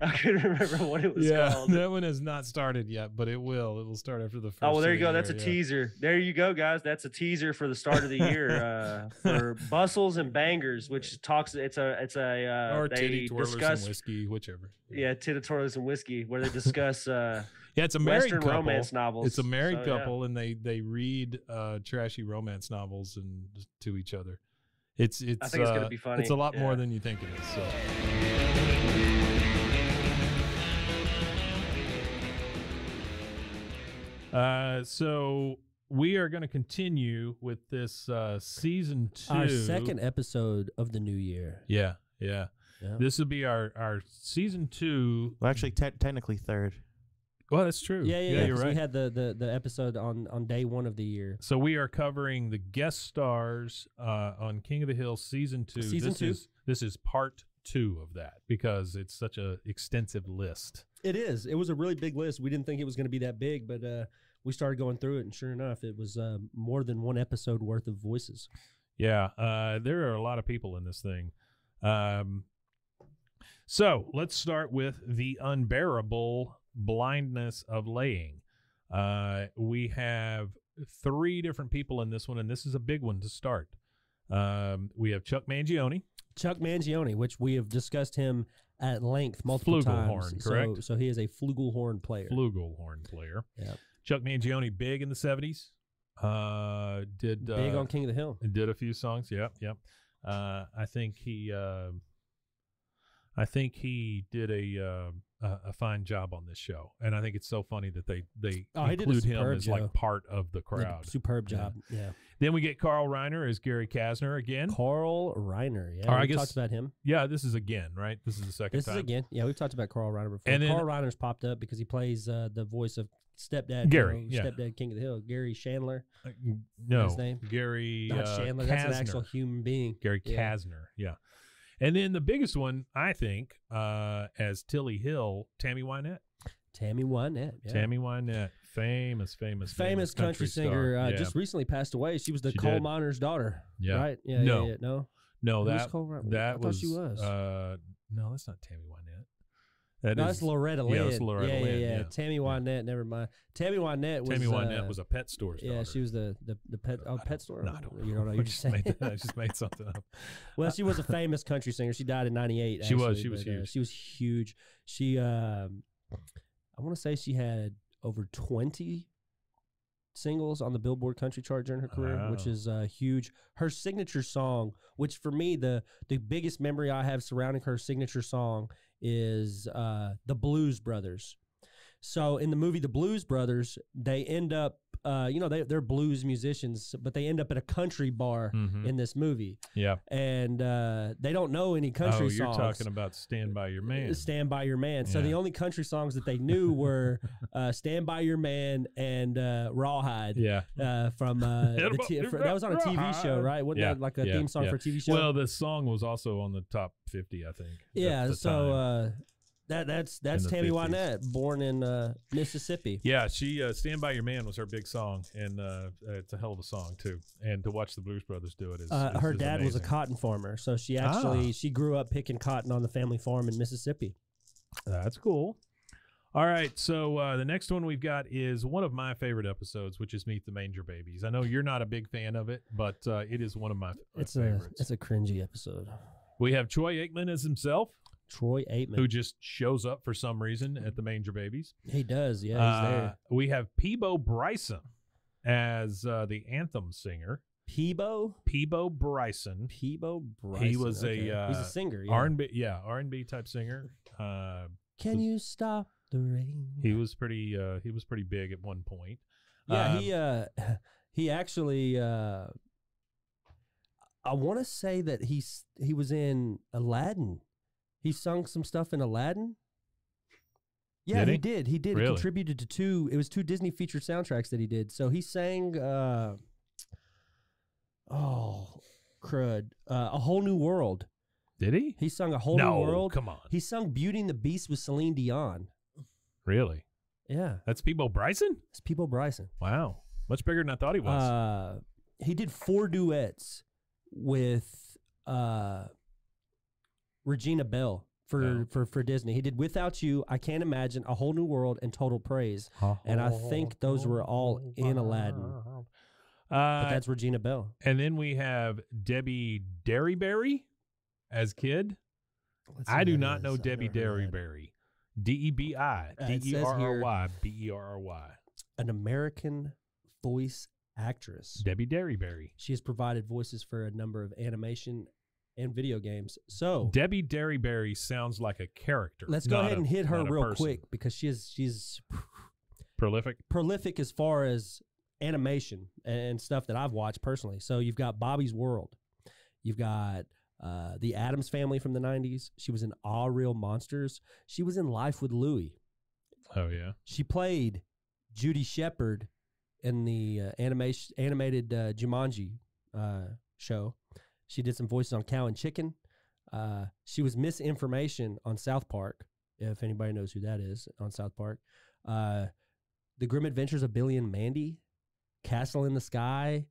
I couldn't remember what it was called.
That one has not started yet, but it will. It will start after the first.
Oh, well, there you go. That's a teaser. There you go, guys. That's a teaser for the start of the year for Bustles and Bangers, which talks. It's a
or titty twirlers and whiskey, whichever.
Yeah, titty twirlers and whiskey, where they discuss.
Yeah, it's a married
Western
couple.
romance novels.
It's a married couple, and they read trashy romance novels to each other. I think
it's going to be funny.
It's a lot more than you think it is. So we are going to continue with this season 2.
Our second episode of the new year.
Yeah. This will be our season 2.
Well, actually, technically third.
Well, that's true.
Yeah.
You're right.
We had the episode on day 1 of the year.
So we are covering the guest stars on King of the Hill season 2. This is part 2 of that because it's such a extensive list.
It is. It was a really big list. We didn't think it was going to be that big, but we started going through it, and sure enough, it was more than 1 episode worth of voices.
Yeah, there are a lot of people in this thing. So let's start with the unbearable blindness of laying. We have 3 different people in this one, and this is a big one to start. We have Chuck Mangione.
Chuck Mangione, which we have discussed him at length multiple times.
Flugelhorn, correct?
So he is a flugelhorn player.
Yeah. Chuck Mangione, big in the 70s. Did
big on King of the Hill.
Did a few songs. Yep. I think he did a fine job on this show, and I think it's so funny that they include him as like part of the crowd.
Superb job. Yeah.
Then we get Carl Reiner as Gary Kasner again.
Carl Reiner, yeah. We talked about him.
Yeah, this is again, right? This is the second time.
This is again. Yeah, we've talked about Carl Reiner before. And Carl Reiner's popped up because he plays the voice of Stepdad
Gary,
Stepdad King of the Hill, Gary Chandler.
No,
his name?
Gary
Not Chandler.
Kasner.
That's an actual human being.
Gary Kasner, yeah. And then the biggest one, I think, as Tilly Hill, Tammy Wynette.
Tammy Wynette, yeah.
Tammy Wynette, famous
country singer. Just recently passed away. She was the coal miner's daughter.
Yeah.
Right? Yeah. No,
that was
she was.
No, that's not Tammy Wynette.
That's Loretta Lynn.
Yeah, it's Loretta Lynn. Yeah.
Tammy Wynette, never mind. Tammy Wynette was
a pet store's daughter.
Yeah, she was the pet store.
No, I don't know.
You don't know. You just saying.
I just made something up.
Well, she was a famous country singer. She died in '98.
She was huge.
She was huge. She, I want to say she had over 20 singles on the Billboard country chart during her career, which is huge. Her signature song, which for me, the biggest memory I have surrounding her signature song is the Blues Brothers. So in the movie The Blues Brothers, they end up, they're blues musicians, but they end up at a country bar in this movie.
Yeah.
And they don't know any country songs.
Oh, you're talking about Stand By Your Man.
Stand By Your Man. So the only country songs that they knew were Stand By Your Man and Rawhide.
Yeah.
From that was on a TV show, right? Wasn't that like a theme song for a TV show?
Well, the song was also on the top 50, I think.
Yeah. So that's Tammy Wynette, born in Mississippi.
Yeah, she "Stand By Your Man" was her big song, and it's a hell of a song too. And to watch the Blues Brothers do it is
her
is
dad
amazing.
was a cotton farmer, so she she grew up picking cotton on the family farm in Mississippi.
That's cool. All right, so the next one we've got is one of my favorite episodes, which is Meet the Manger Babies. I know you're not a big fan of it, but it is one of my favorites.
It's a cringy episode.
We have Troy Aikman as himself.
Troy Aikman,
who just shows up for some reason at the Manger Babies.
He does, yeah, he's there.
We have Peebo Bryson as the anthem singer.
Peebo
Bryson.
He was
he's a
singer,
R&B type singer.
Can you stop the rain?
He was pretty big at one point.
Yeah, he actually. I want to say that he was in Aladdin. He sung some stuff in Aladdin. Yeah, he did. He did.
Really?
He contributed to 2. It was 2 Disney featured soundtracks that he did. So he sang. A Whole New World.
Did he?
He sung A Whole New World.
Come on.
He sung Beauty and the Beast with Celine Dion.
Really?
Yeah.
That's Peebo Bryson?
It's Peebo Bryson.
Wow. Much bigger than I thought he was.
He did 4 duets with Regina Bell for Disney. He did Without You, I Can't Imagine, A Whole New World, and Total Praise. And I think those were all in Aladdin. But that's Regina Bell.
And then we have Debbie Derryberry as Kid. I do not know Debbie Derryberry. Debi Derry Berry.
An American voice actress.
Debbie Derryberry.
She has provided voices for a number of animation and video games. So
Debbie Derryberry sounds like a character.
Let's go ahead and hit her real quick because she's
prolific.
Prolific as far as animation and stuff that I've watched personally. So you've got Bobby's World. You've got the Addams Family from the 90s. She was in All Real Monsters. She was in Life with Louie.
Oh, yeah.
She played Judy Shepard in the animated Jumanji show. She did some voices on Cow and Chicken. She was Miss Information on South Park, if anybody knows who that is on South Park. The Grim Adventures of Billy and Mandy, Castle in the Sky,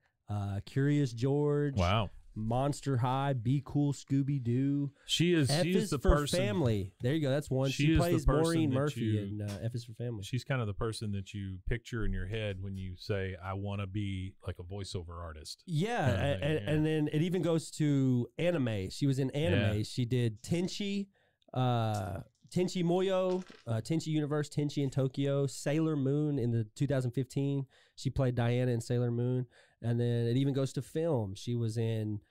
Curious George.
Wow.
Monster High, Be Cool, Scooby-Doo.
She's the
for
person.
Family. There you go. That's one. She plays Maureen Murphy in F is for Family.
She's kind of the person that you picture in your head when you say, I want to be like a voiceover artist.
Yeah, and then it even goes to anime. She was in anime. Yeah. She did Tenchi, Tenchi Muyo, Tenchi Universe, Tenchi in Tokyo, Sailor Moon in the 2015. She played Diana in Sailor Moon. And then it even goes to film. She was in,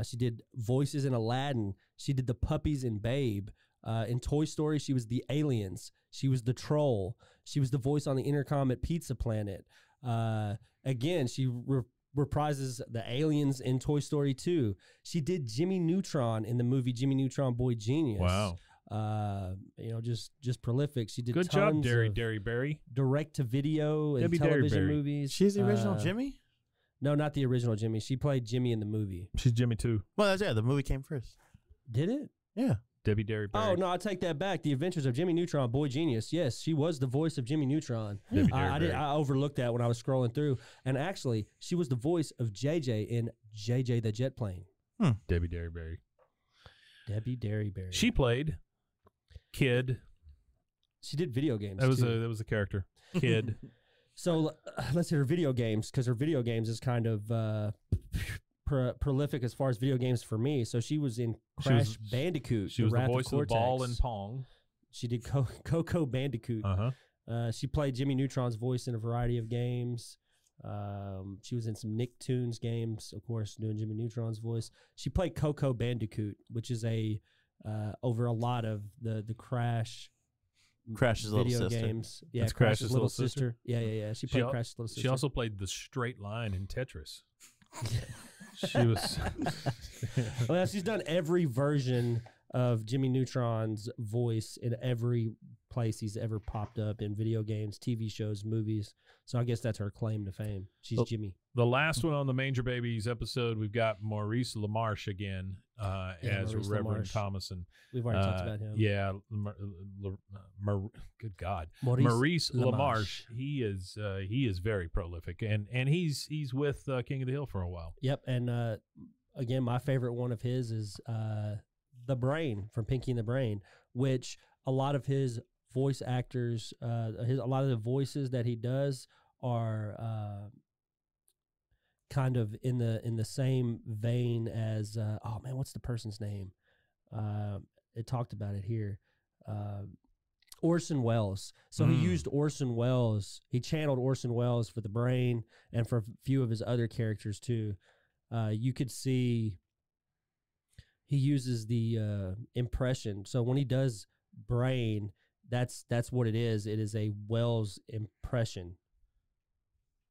she did voices in Aladdin. She did the puppies in Babe. In Toy Story, she was the aliens. She was the troll. She was the voice on the intercom at Pizza Planet. Again, she reprises the aliens in Toy Story 2. She did Jimmy Neutron in the movie Jimmy Neutron Boy Genius.
Wow.
Just prolific. She did
good job, Derryberry.
Direct to video and television movies.
She's the original Jimmy?
No, not the original Jimmy. She played Jimmy in the movie.
She's Jimmy too.
Well, the movie came first.
Did it?
Yeah.
Debbie Derryberry.
Oh, no, I take that back. The Adventures of Jimmy Neutron, Boy Genius. Yes, she was the voice of Jimmy Neutron. I overlooked that when I was scrolling through. And actually, she was the voice of JJ in JJ the Jet Plane.
Debbie Derryberry.
Debbie Derryberry.
She played Kid.
She did video games.
That was a character. Kid.
So let's hit her video games, because her video games is kind of prolific as far as video games for me. So she was in Crash Bandicoot.
She was the voice of the ball in Pong.
She did Coco Bandicoot. She played Jimmy Neutron's voice in a variety of games. She was in some Nicktoons games, of course, doing Jimmy Neutron's voice. She played Coco Bandicoot, which is over a lot of the
Crash's
video
little sister.
Games. Yeah,
that's Crash's little sister.
Yeah. She played Crash's little sister.
She also played the straight line in Tetris. She was.
Well, she's done every version of Jimmy Neutron's voice in every place he's ever popped up in video games, TV shows, movies. So I guess that's her claim to fame. She's Jimmy.
The last one on the Manger Babies episode, we've got Maurice LaMarche again as
Maurice
Reverend
LaMarche.
Thomason.
We've already talked about him.
Yeah, good God, Maurice LaMarche. He is very prolific, and he's with King of the Hill for a while.
Yep, and again, my favorite one of his is the Brain from Pinky and the Brain, which a lot of his voice actors, a lot of the voices that he does are kind of in the same vein as what's the person's name? It talked about it here. Orson Welles. So he used Orson Welles. He channeled Orson Welles for the Brain and for a few of his other characters too. You could see he uses the impression. So when he does Brain, that's what it is. It is a Welles impression.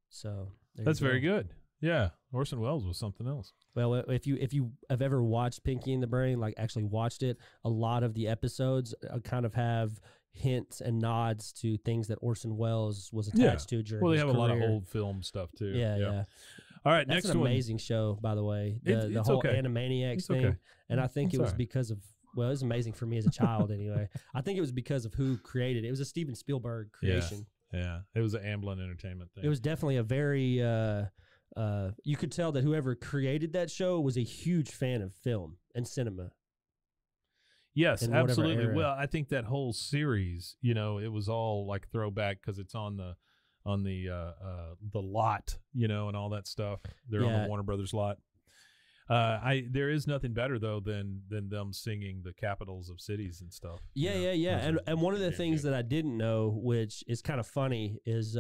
So
that's very good. Yeah, Orson Welles was something else.
Well, if you have ever watched Pinky and the Brain, like actually watched it, a lot of the episodes kind of have hints and nods to things that Orson Welles was attached to during his
they have
career.
A lot of old film stuff too.
Yeah.
All right,
that's
next
an
one.
amazing show, by the way. The whole Animaniacs thing,
okay.
And I think it was because of. Well, it was amazing for me as a child anyway. I think it was because of who created it. It was a Steven Spielberg creation.
Yeah. It was an Amblin Entertainment thing.
It was definitely a very, you could tell that whoever created that show was a huge fan of film and cinema.
Yes, absolutely. Well, I think that whole series, it was all like throwback because it's on the lot, and all that stuff. They're on the Warner Brothers lot. There is nothing better though than them singing the capitals of cities and stuff.
Yeah. And one of the things that I didn't know, which is kind of funny, is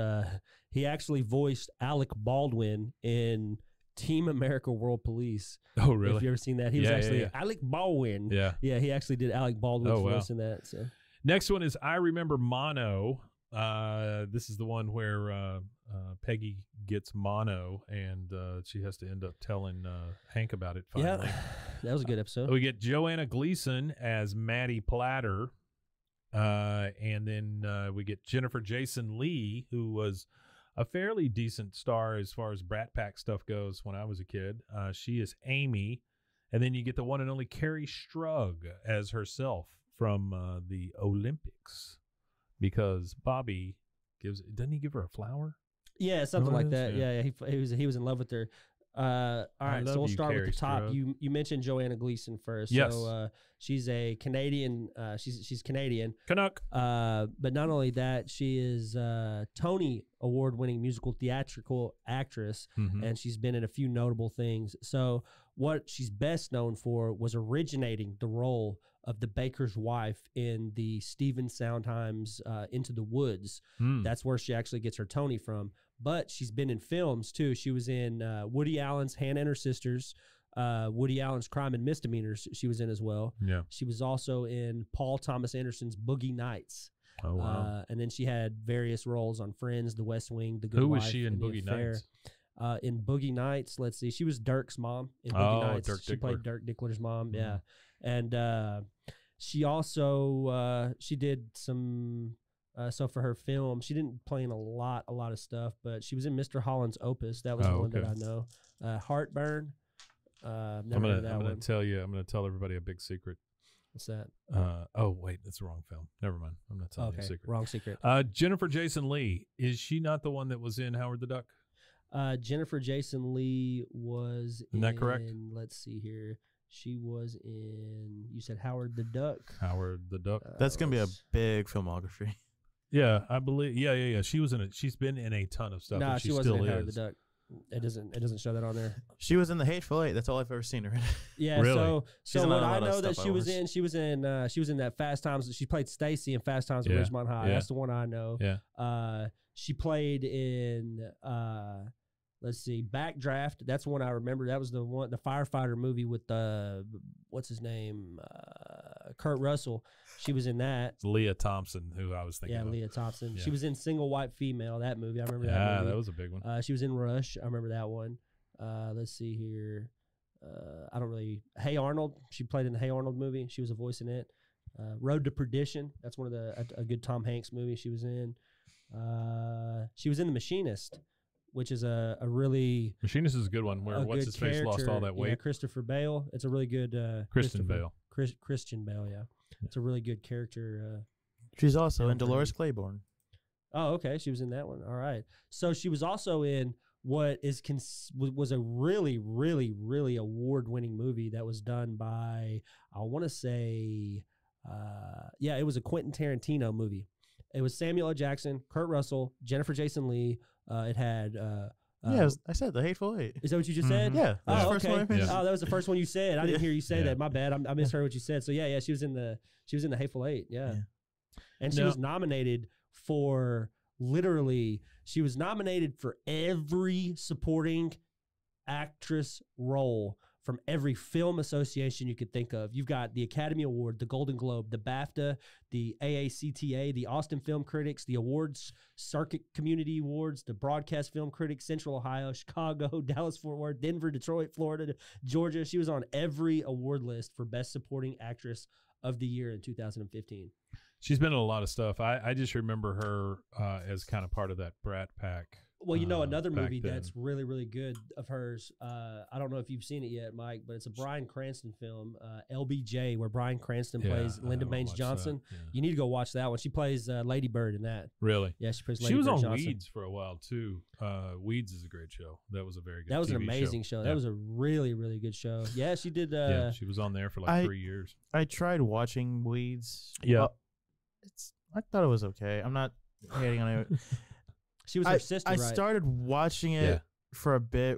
he actually voiced Alec Baldwin in Team America World Police.
Oh, really?
If you ever seen that, he was actually Alec Baldwin.
Yeah,
he actually did Alec Baldwin's voice in that. So.
Next one is I Remember Mono. This is the one where Peggy gets mono, and she has to end up telling Hank about it finally.
Yeah, that was a good episode.
We get Joanna Gleason as Maddie Platter, and then we get Jennifer Jason Leigh, who was a fairly decent star as far as Brat Pack stuff goes when I was a kid. She is Amy, and then you get the one and only Carrie Strug as herself from the Olympics. Because Bobby doesn't he give her a flower?
Yeah, something like that. Yeah, he was in love with her. All right, so we'll start with the top. You mentioned Joanna Gleason first.
Yes.
So she's a Canadian. She's Canadian.
Canuck.
But not only that, she is Tony Award-winning musical theatrical actress, and she's been in a few notable things. So what she's best known for was originating the role of the baker's wife in the Stephen Sondheim's Into the Woods. That's where she actually gets her Tony from. But she's been in films, too. She was in Woody Allen's Hannah and Her Sisters, Woody Allen's Crime and Misdemeanors she was in as well.
Yeah.
She was also in Paul Thomas Anderson's Boogie Nights.
Oh, wow.
And then she had various roles on Friends, The West Wing, The Good
Who
Wife.
was she in Boogie Nights?
In Boogie Nights, let's see. She was Dirk's mom in Boogie Nights. She played Dirk Dickler's mom, yeah. And she also she did some so for her film, she didn't play in a lot of stuff, but she was in Mr. Holland's Opus. That was the one that I know. Heartburn. I'm gonna
tell everybody a big secret.
What's that?
Oh wait, that's the wrong film. Never mind. I'm not telling you a secret.
Wrong secret.
Jennifer Jason Leigh, is she not the one that was in Howard the Duck?
Jennifer Jason Leigh was
Isn't that correct?
Let's see here. She was in, you said Howard the Duck.
Howard the Duck.
That's going to be a big filmography.
Yeah, I believe. Yeah. She was in it. She's been in a ton of stuff.
No, she wasn't in Howard the Duck. It doesn't show that on there.
She was in The Hateful Eight. That's all I've ever seen her in.
Yeah,
really?
So what I know that she was in that Fast Times. She played Stacy in Fast Times at Ridgemont High. That's the one I know.
Yeah.
She played in let's see, Backdraft. That's one I remember. That was the firefighter movie with what's his name, Kurt Russell. She was in that.
It's Leah Thompson, who I was thinking.
Yeah,
of.
Leah Thompson. Yeah. She was in Single White Female. That movie, I remember that.
Yeah,
movie.
that was a big one.
She was in Rush. I remember that one. Let's see here. I don't really. Hey Arnold. She played in the Hey Arnold movie. She was a voice in it. Road to Perdition. That's one of a good Tom Hanks movie she was in. She was in The Machinist, which is a really
Machinist is a good one. Where what's his face lost all that weight.
Yeah, Christopher Bale. It's a really good
Christian Bale.
Christian Bale. Yeah, it's a really good character.
She's also in Dolores Claiborne.
Oh, okay. She was in that one. All right. So she was also in what was a really, really, really award-winning movie that was done by, I want to say, it was a Quentin Tarantino movie. It was Samuel L. Jackson, Kurt Russell, Jennifer Jason Leigh. It had
I said The Hateful Eight.
Is that what you just said?
Yeah.
Oh,
first
okay.
one I mentioned.
Oh, that was the first one you said. I didn't hear you say that. My bad. I misheard what you said. So yeah, she was in the Hateful Eight. Yeah. And she was nominated for she was nominated for every supporting actress role from every film association you could think of. You've got the Academy Award, the Golden Globe, the BAFTA, the AACTA, the Austin Film Critics, the Awards Circuit Community Awards, the Broadcast Film Critics, Central Ohio, Chicago, Dallas-Fort Worth, Denver, Detroit, Florida, Georgia. She was on every award list for Best Supporting Actress of the Year in 2015.
She's been in a lot of stuff. I just remember her as kind of part of that Brat Pack.
Well, another movie that's really, really good of hers. I don't know if you've seen it yet, Mike, but it's a Bryan Cranston film, LBJ, where Bryan Cranston plays Lyndon Baines Johnson. Yeah. You need to go watch that one. She plays Lady Bird in that.
Really?
Yeah, she plays Lady Bird.
She was on
Johnson.
Weeds for a while too. Weeds is a great show. That was a very good.
That was
TV
an amazing show.
Yeah.
That was a really, really good show. Yeah, she did.
She was on there for like 3 years.
I tried watching Weeds.
Yeah,
I thought it was okay. I'm not hating on it.
She was her sister.
I started watching it for a bit,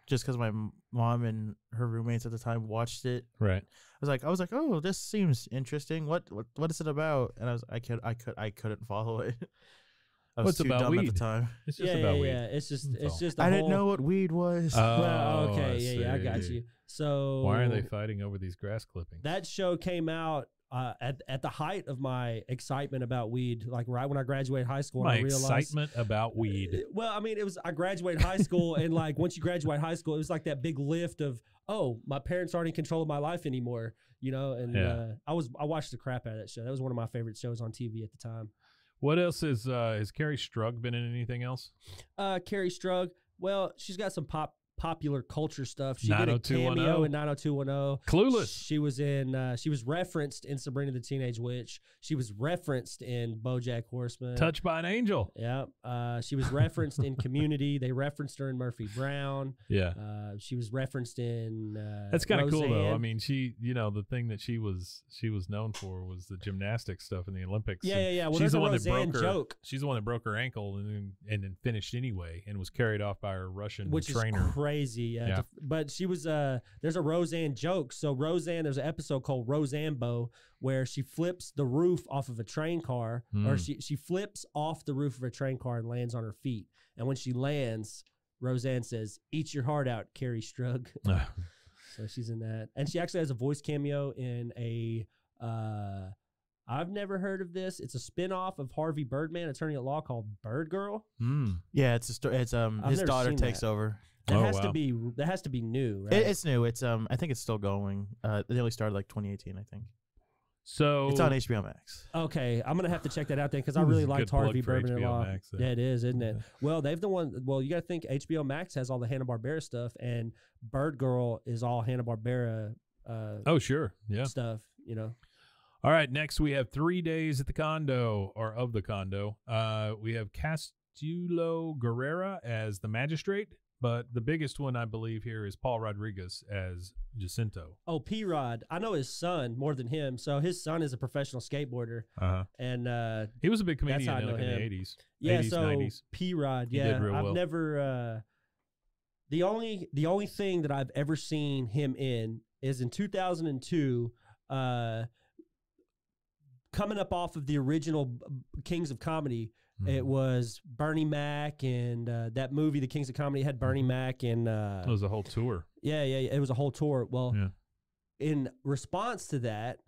just because my mom and her roommates at the time watched it.
Right.
I was like, oh, this seems interesting. What is it about? And I couldn't follow it. I was too dumb
weed?
at the time.
It's just about weed.
Yeah. It's just.
I didn't know what weed was.
Well, okay, yeah, I got you. So
why are they fighting over these grass clippings?
That show came out at the height of my excitement about weed, like right when I graduated high school.
My
and I realized,
excitement about weed.
Well, I mean, I graduated high school, and like once you graduate high school, it was like that big lift of, oh, my parents aren't in control of my life anymore, And I watched the crap out of that show. That was one of my favorite shows on TV at the time.
What else has Carrie Strug been in anything else?
Carrie Strug, well, she's got some popular culture stuff. She did a cameo in 90210.
Clueless.
She was in. She was referenced in Sabrina the Teenage Witch. She was referenced in BoJack Horseman.
Touched by an Angel.
Yeah. She was referenced in Community. They referenced her in Murphy Brown.
Yeah.
She was referenced in.
That's kind of cool though. I
mean,
she, the thing that she was known for was the gymnastics stuff in the Olympics.
Yeah. Well,
she's the one
Roseanne
that broke her
joke.
She's the one that broke her ankle and then finished anyway and was carried off by her Russian trainer.
Is crazy. But she was there's a Roseanne joke. So Roseanne, there's an episode called Roseanne where she flips the roof off of a train car, or she flips off the roof of a train car and lands on her feet. And when she lands, Roseanne says, "Eat your heart out, Carrie Strug." So she's in that. And she actually has a voice cameo in a I've never heard of this. It's a spinoff of Harvey Birdman, Attorney at Law, called Bird Girl.
Yeah, it's his daughter takes over.
That has to be new, right?
It's new. It's I think it's still going. They only started like 2018, I think.
So
it's on HBO Max.
Okay, I'm gonna have to check that out then because I really liked Harvey Birdman a lot.
Max,
yeah, it is, isn't it? Well, they've the one. Well, you got to think HBO Max has all the Hanna-Barbera stuff, and Bird Girl is all Hanna-Barbera.
Oh, sure, yeah,
stuff.
All right, next we have 3 days at the condo or of the condo. We have Castulo Guerrera as the magistrate. But the biggest one, I believe, here is Paul Rodriguez as Jacinto. Oh,
P-Rod. I know his son more than him. So his son is a professional skateboarder. And
he was a big comedian in the 80s.
Yeah,
80s,
so
90s.
P-Rod,
He did real well.
I've never the only thing that I've ever seen him in is in 2002, coming up off of the original Kings of Comedy. It was Bernie Mac and that movie, The Kings of Comedy, had Bernie Mac and
it was a whole tour.
Yeah, it was a whole tour. Well, in response to that,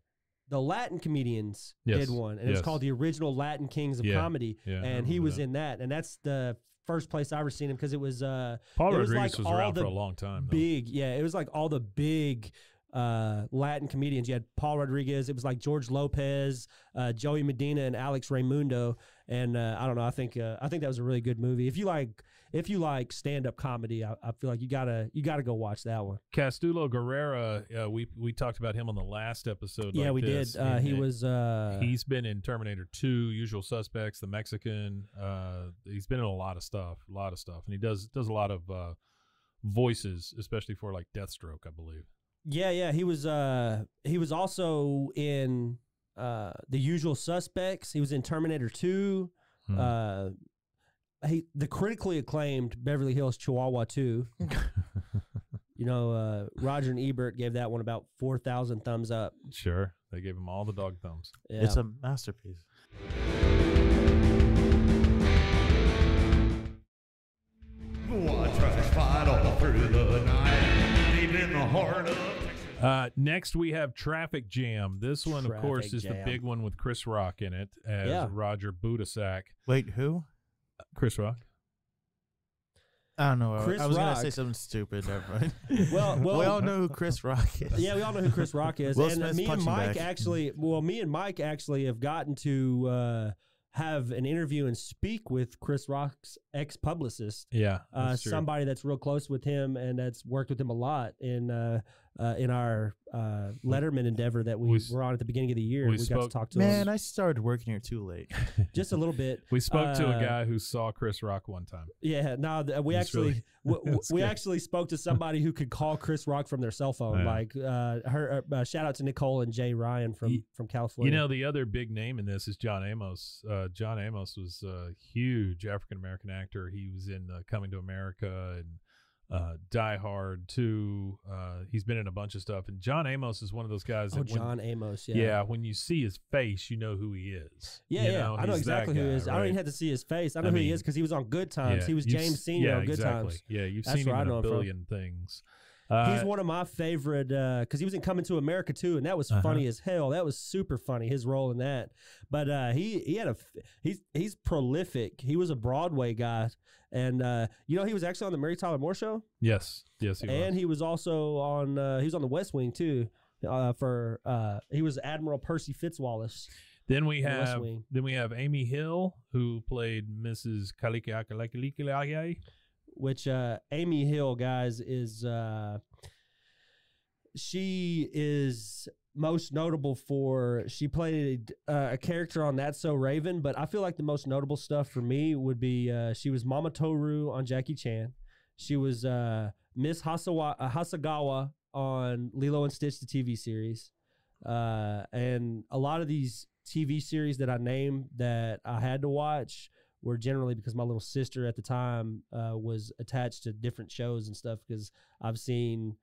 the Latin comedians did one, and it's called The Original Latin Kings of Comedy, and he was in that, and that's the first place I ever seen him because it was
Paul Rodriguez was around for a long time.
It was like all the big Latin comedians. You had Paul Rodriguez. It was like George Lopez, Joey Medina, and Alex Raimundo. And I don't know. I think that was a really good movie. If you like stand up comedy, I feel like you gotta go watch that one.
Castulo Guerrera. We talked about him on the last episode.
Yeah, we did.
He's been in Terminator 2, Usual Suspects, The Mexican. He's been in a lot of stuff, and he does a lot of voices, especially for like Deathstroke, I believe.
Yeah. He was also in The Usual Suspects. He was in Terminator 2. The critically acclaimed Beverly Hills Chihuahua 2. Roger and Ebert gave that one about 4,000 thumbs up.
Sure. They gave him all the dog thumbs.
Yeah.
It's a masterpiece.
Watch us fight all through the night, deep in the heart of Texas.
Next, we have Traffic Jam. This one, of course, is the big one with Chris Rock in it as Roger Budasak.
Wait, who?
Chris Rock.
I don't know.
Chris
I was going
Rock.
to say something stupid. Never mind.
Well,
we all know who Chris Rock is.
Yeah, we all know who Chris Rock is.
Will
And
Smith's
me and
punching
Mike
bag.
actually have gotten to have an interview and speak with Chris Rock's ex-publicist.
Yeah, that's true.
Somebody that's real close with him and that's worked with him a lot in our Letterman endeavor that we were on at the beginning of the year. We got to talk to him.
Man, I started working here too late.
Just a little bit.
We spoke to a guy who saw Chris Rock one time.
Yeah, no, we actually spoke to somebody who could call Chris Rock from their cell phone. Yeah. Shout out to Nicole and Jay Ryan from California.
The other big name in this is John Amos. John Amos was a huge African American actor. He was in Coming to America and Die Hard 2. He's been in a bunch of stuff. And John Amos is one of those guys.
Oh, John Amos, yeah.
Yeah, when you see his face, you know who he is.
Yeah, I know exactly who he is. Right? I don't even have to see his face. I know who he is because he was on Good Times.
Yeah,
he was James Senior on Good Times.
Yeah, you've seen him in a billion things.
He's one of my favorite because he was in Coming to America too, and that was funny as hell. That was super funny, his role in that. But he's prolific. He was a Broadway guy, and he was actually on the Mary Tyler Moore Show.
Yes, he was.
And he was also on he was on the West Wing too. He was Admiral Percy Fitzwallace.
Then we have Amy Hill, who played Mrs. Kaliki.
Which Amy Hill, guys, is she is most notable for, she played a character on That's So Raven, but I feel like the most notable stuff for me would be she was Mama Toru on Jackie Chan. She was Miss Hasagawa on Lilo and Stitch, the TV series. And a lot of these TV series that I named that I had to watch were generally because my little sister at the time was attached to different shows and stuff, because I've seen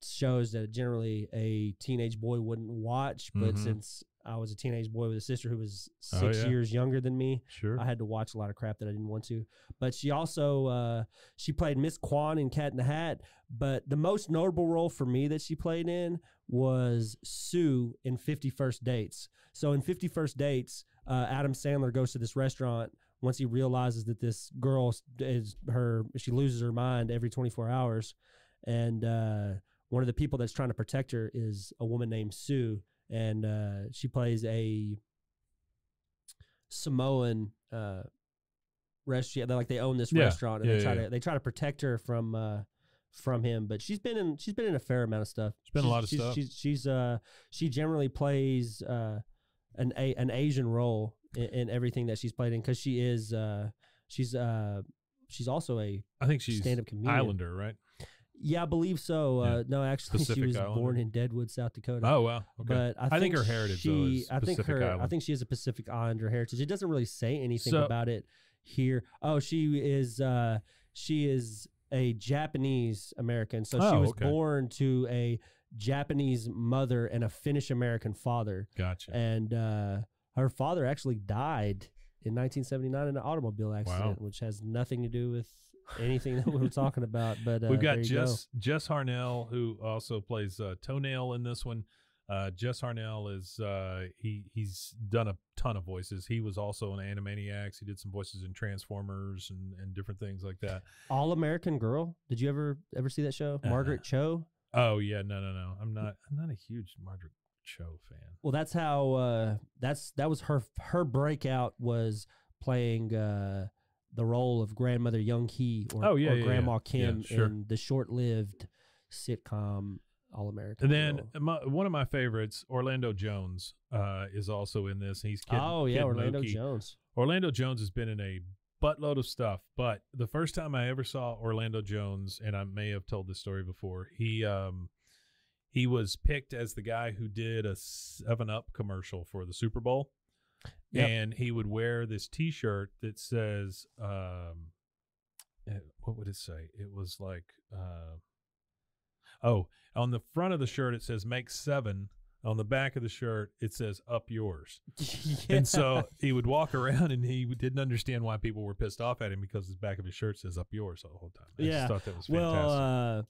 shows that generally a teenage boy wouldn't watch, but since I was a teenage boy with a sister who was 6 years younger than me, I had to watch a lot of crap that I didn't want to. But she also she played Miss Kwan in Cat in the Hat, but the most notable role for me that she played in was Sue in 50 First Dates. So in 50 First Dates, Adam Sandler goes to this restaurant once he realizes that this girl she loses her mind every 24 hours. And one of the people that's trying to protect her is a woman named Sue. And she plays a Samoan restaurant. They own this restaurant, and they try to protect her from him. But she's been in a fair amount of stuff.
She's been in a lot of stuff.
She generally plays an Asian role in everything that she's played in, because she's also
I think she's
stand-up comedian.
Islander, right?
Yeah, I believe so. No, actually,
Pacific
she was
Islander.
born in Deadwood, South Dakota.
Oh, wow. Okay.
But I think
her heritage is Pacific Island.
I think she has a Pacific Islander heritage. It doesn't really say anything about it here. Oh, she is a Japanese American. So she was born to a Japanese mother and a Finnish American father.
Gotcha.
And her father actually died in 1979 in an automobile accident, which has nothing to do with anything that we were talking about. But
we've got Jess Harnell, who also plays Toenail in this one. Jess Harnell is he's done a ton of voices. He was also in Animaniacs. He did some voices in Transformers and different things like that.
All American Girl. Did you ever see that show? Margaret Cho.
Oh yeah, no. I'm not a huge Margaret Cho fan.
Well, that's how that was her breakout, was playing the role of Grandmother Young Hee or Grandma Kim in the short-lived sitcom All American.
And then one of my favorites, Orlando Jones, is also in this. He's Kid
Orlando
Mookie.
Jones.
Orlando Jones has been in a buttload of stuff, but the first time I ever saw Orlando Jones, and I may have told this story before, he was picked as the guy who did a 7-Up commercial for the Super Bowl. Yep. And he would wear this T-shirt that says, what would it say? It was like, on the front of the shirt, it says make 7. On the back of the shirt, it says up yours. And so he would walk around and he didn't understand why people were pissed off at him, because the back of his shirt says up yours the whole time. I just thought that was fantastic.
Well,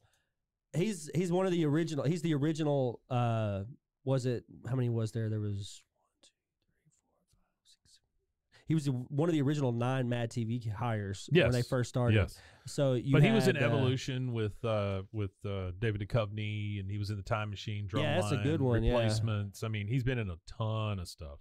he's one of the original. He's the original. Was it, how many was there? There was 1, 2, 3, 4, 5, 6, 7. He was one of the original 9 Mad TV hires when they first started.
Yes.
So
he was in Evolution with David Duchovny, and he was in the Time Machine, Drumline,
that's a good one.
Replacements. I mean, he's been in a ton of stuff.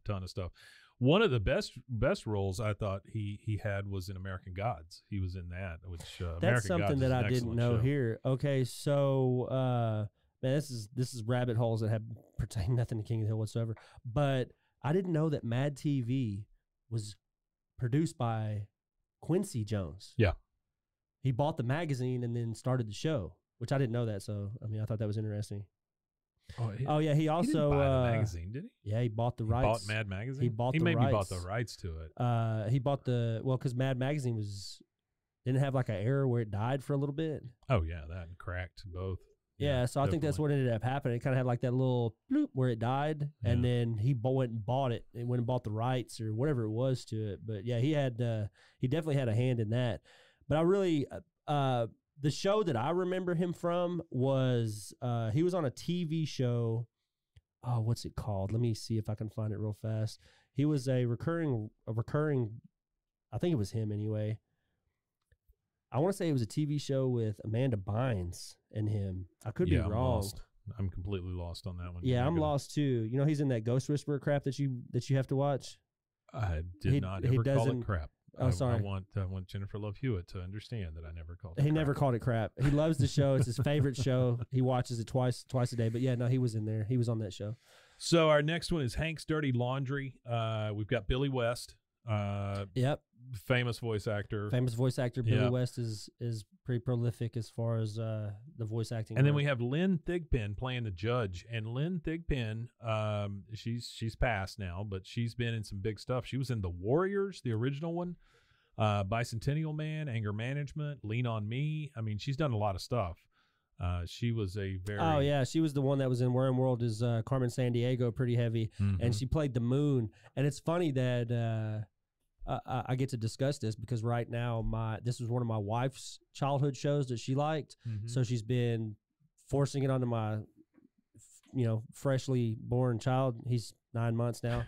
One of the best roles I thought he had was in American Gods. He was in that, which
that's
American
something
Gods
that I didn't know
show.
here. Okay, so man, this is rabbit holes that have pertain nothing to King of the Hill whatsoever. But I didn't know that Mad TV was produced by Quincy Jones.
Yeah.
He bought the magazine and then started the show, which I didn't know that. So, I mean, I thought that was interesting. Oh yeah, he also
he didn't buy the magazine, did he?
Yeah, he bought the rights.
Bought Mad Magazine.
He bought the
maybe
rights.
bought the rights to it.
He bought because Mad Magazine was didn't have like an error where it died for a little bit.
Oh yeah, that cracked both.
Yeah, so I think that's what ended up happening. It kind of had like that little bloop where it died, and then he went and bought it. He went and bought the rights or whatever it was to it. But yeah, he definitely had a hand in that. But I really, the show that I remember him from was he was on a TV show. Oh, what's it called? Let me see if I can find it real fast. He was a recurring. I think it was him anyway. I want to say it was a TV show with Amanda Bynes and him. I could be wrong.
I'm completely lost on that one.
Yeah, I'm lost too. You know, he's in that Ghost Whisperer crap that you have to watch.
I did not ever call it crap.
Oh, sorry.
I want Jennifer Love Hewitt to understand that I never called it.
He never called it crap. He loves the show. It's his favorite show. He watches it twice a day. But yeah, no, he was in there. He was on that show.
So our next one is Hank's Dirty Laundry. We've got Billy West.
Yep.
Famous voice actor.
Billy West is pretty prolific as far as the voice acting.
And then we have Lynn Thigpen playing the judge. And Lynn Thigpen, she's passed now, but she's been in some big stuff. She was in The Warriors, the original one, Bicentennial Man, Anger Management, Lean on Me. I mean, she's done a lot of stuff. She was a very...
Oh, yeah. She was the one that was in Where in World is Carmen Sandiego, pretty heavy. And she played the Moon. And it's funny that I get to discuss this because right now this was one of my wife's childhood shows that she liked. So she's been forcing it onto my, freshly born child. He's 9 months now.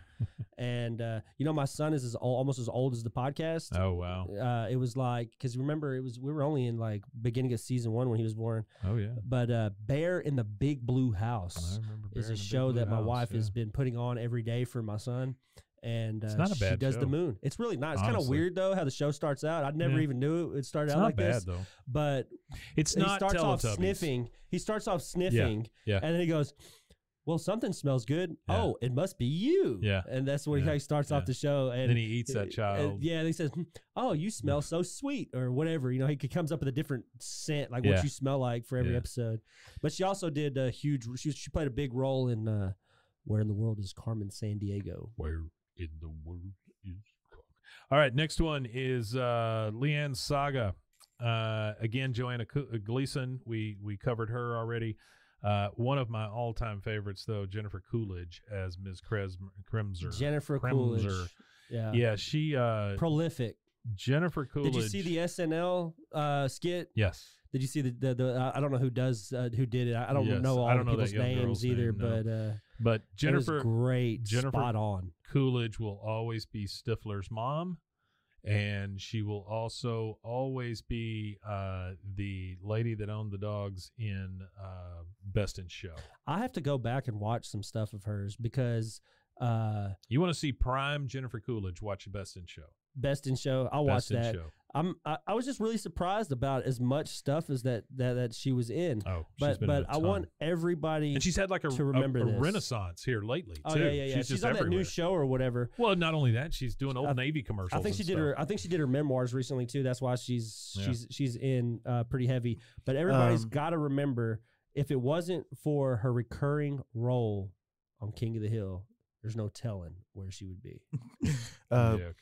And, my son is almost as old as the podcast.
Oh, wow.
It was like, because remember, we were only in like beginning of season 1 when he was born.
Oh, yeah.
But Bear in the Big Blue House is a show that my wife has been putting on every day for my son. And
it's not a bad
she does
show.
The Moon. It's really nice. It's kind of weird, though, how the show starts out. I never even knew it started out like this.
It's not bad, though.
But
it's not
starts off sniffing. He starts off sniffing.
Yeah.
And then he goes, well, something smells good. Yeah. Oh, it must be you.
Yeah.
And that's where he starts off the show. And
then he eats that child.
And he says, oh, you smell so sweet or whatever. He comes up with a different scent, like what you smell like for every episode. But she also did a huge, she played a big role in Where in the World is Carmen Sandiego.
Where in the world is Carmen? All right, next one is Leanne Saga. Again, Joanna Gleason. We covered her already. One of my all-time favorites, though, Jennifer Coolidge as Ms. Kremser.
Jennifer Coolidge.
Yeah, she
prolific.
Jennifer Coolidge.
Did you see the SNL skit?
Yes.
Did you see the I don't know who did it. I don't know all the people's names either,
but Jennifer,
it was great. Spot on.
Coolidge will always be Stifler's mom, and she will also always be the lady that owned the dogs in Best in Show.
I have to go back and watch some stuff of hers because
you want to see prime Jennifer Coolidge, watch Best in Show.
Best in Show. I'll watch that. I was just really surprised about as much stuff as that she was in.
Oh,
but I want everybody
and she's had like
to remember
a renaissance here lately.
Oh
too.
yeah. She's on that new show or whatever.
Well, not only that, she's doing Old Navy commercials.
I think she did her memoirs recently too. That's why she's in pretty heavy. But everybody's got to remember, if it wasn't for her recurring role on King of the Hill, there's no telling where she would be.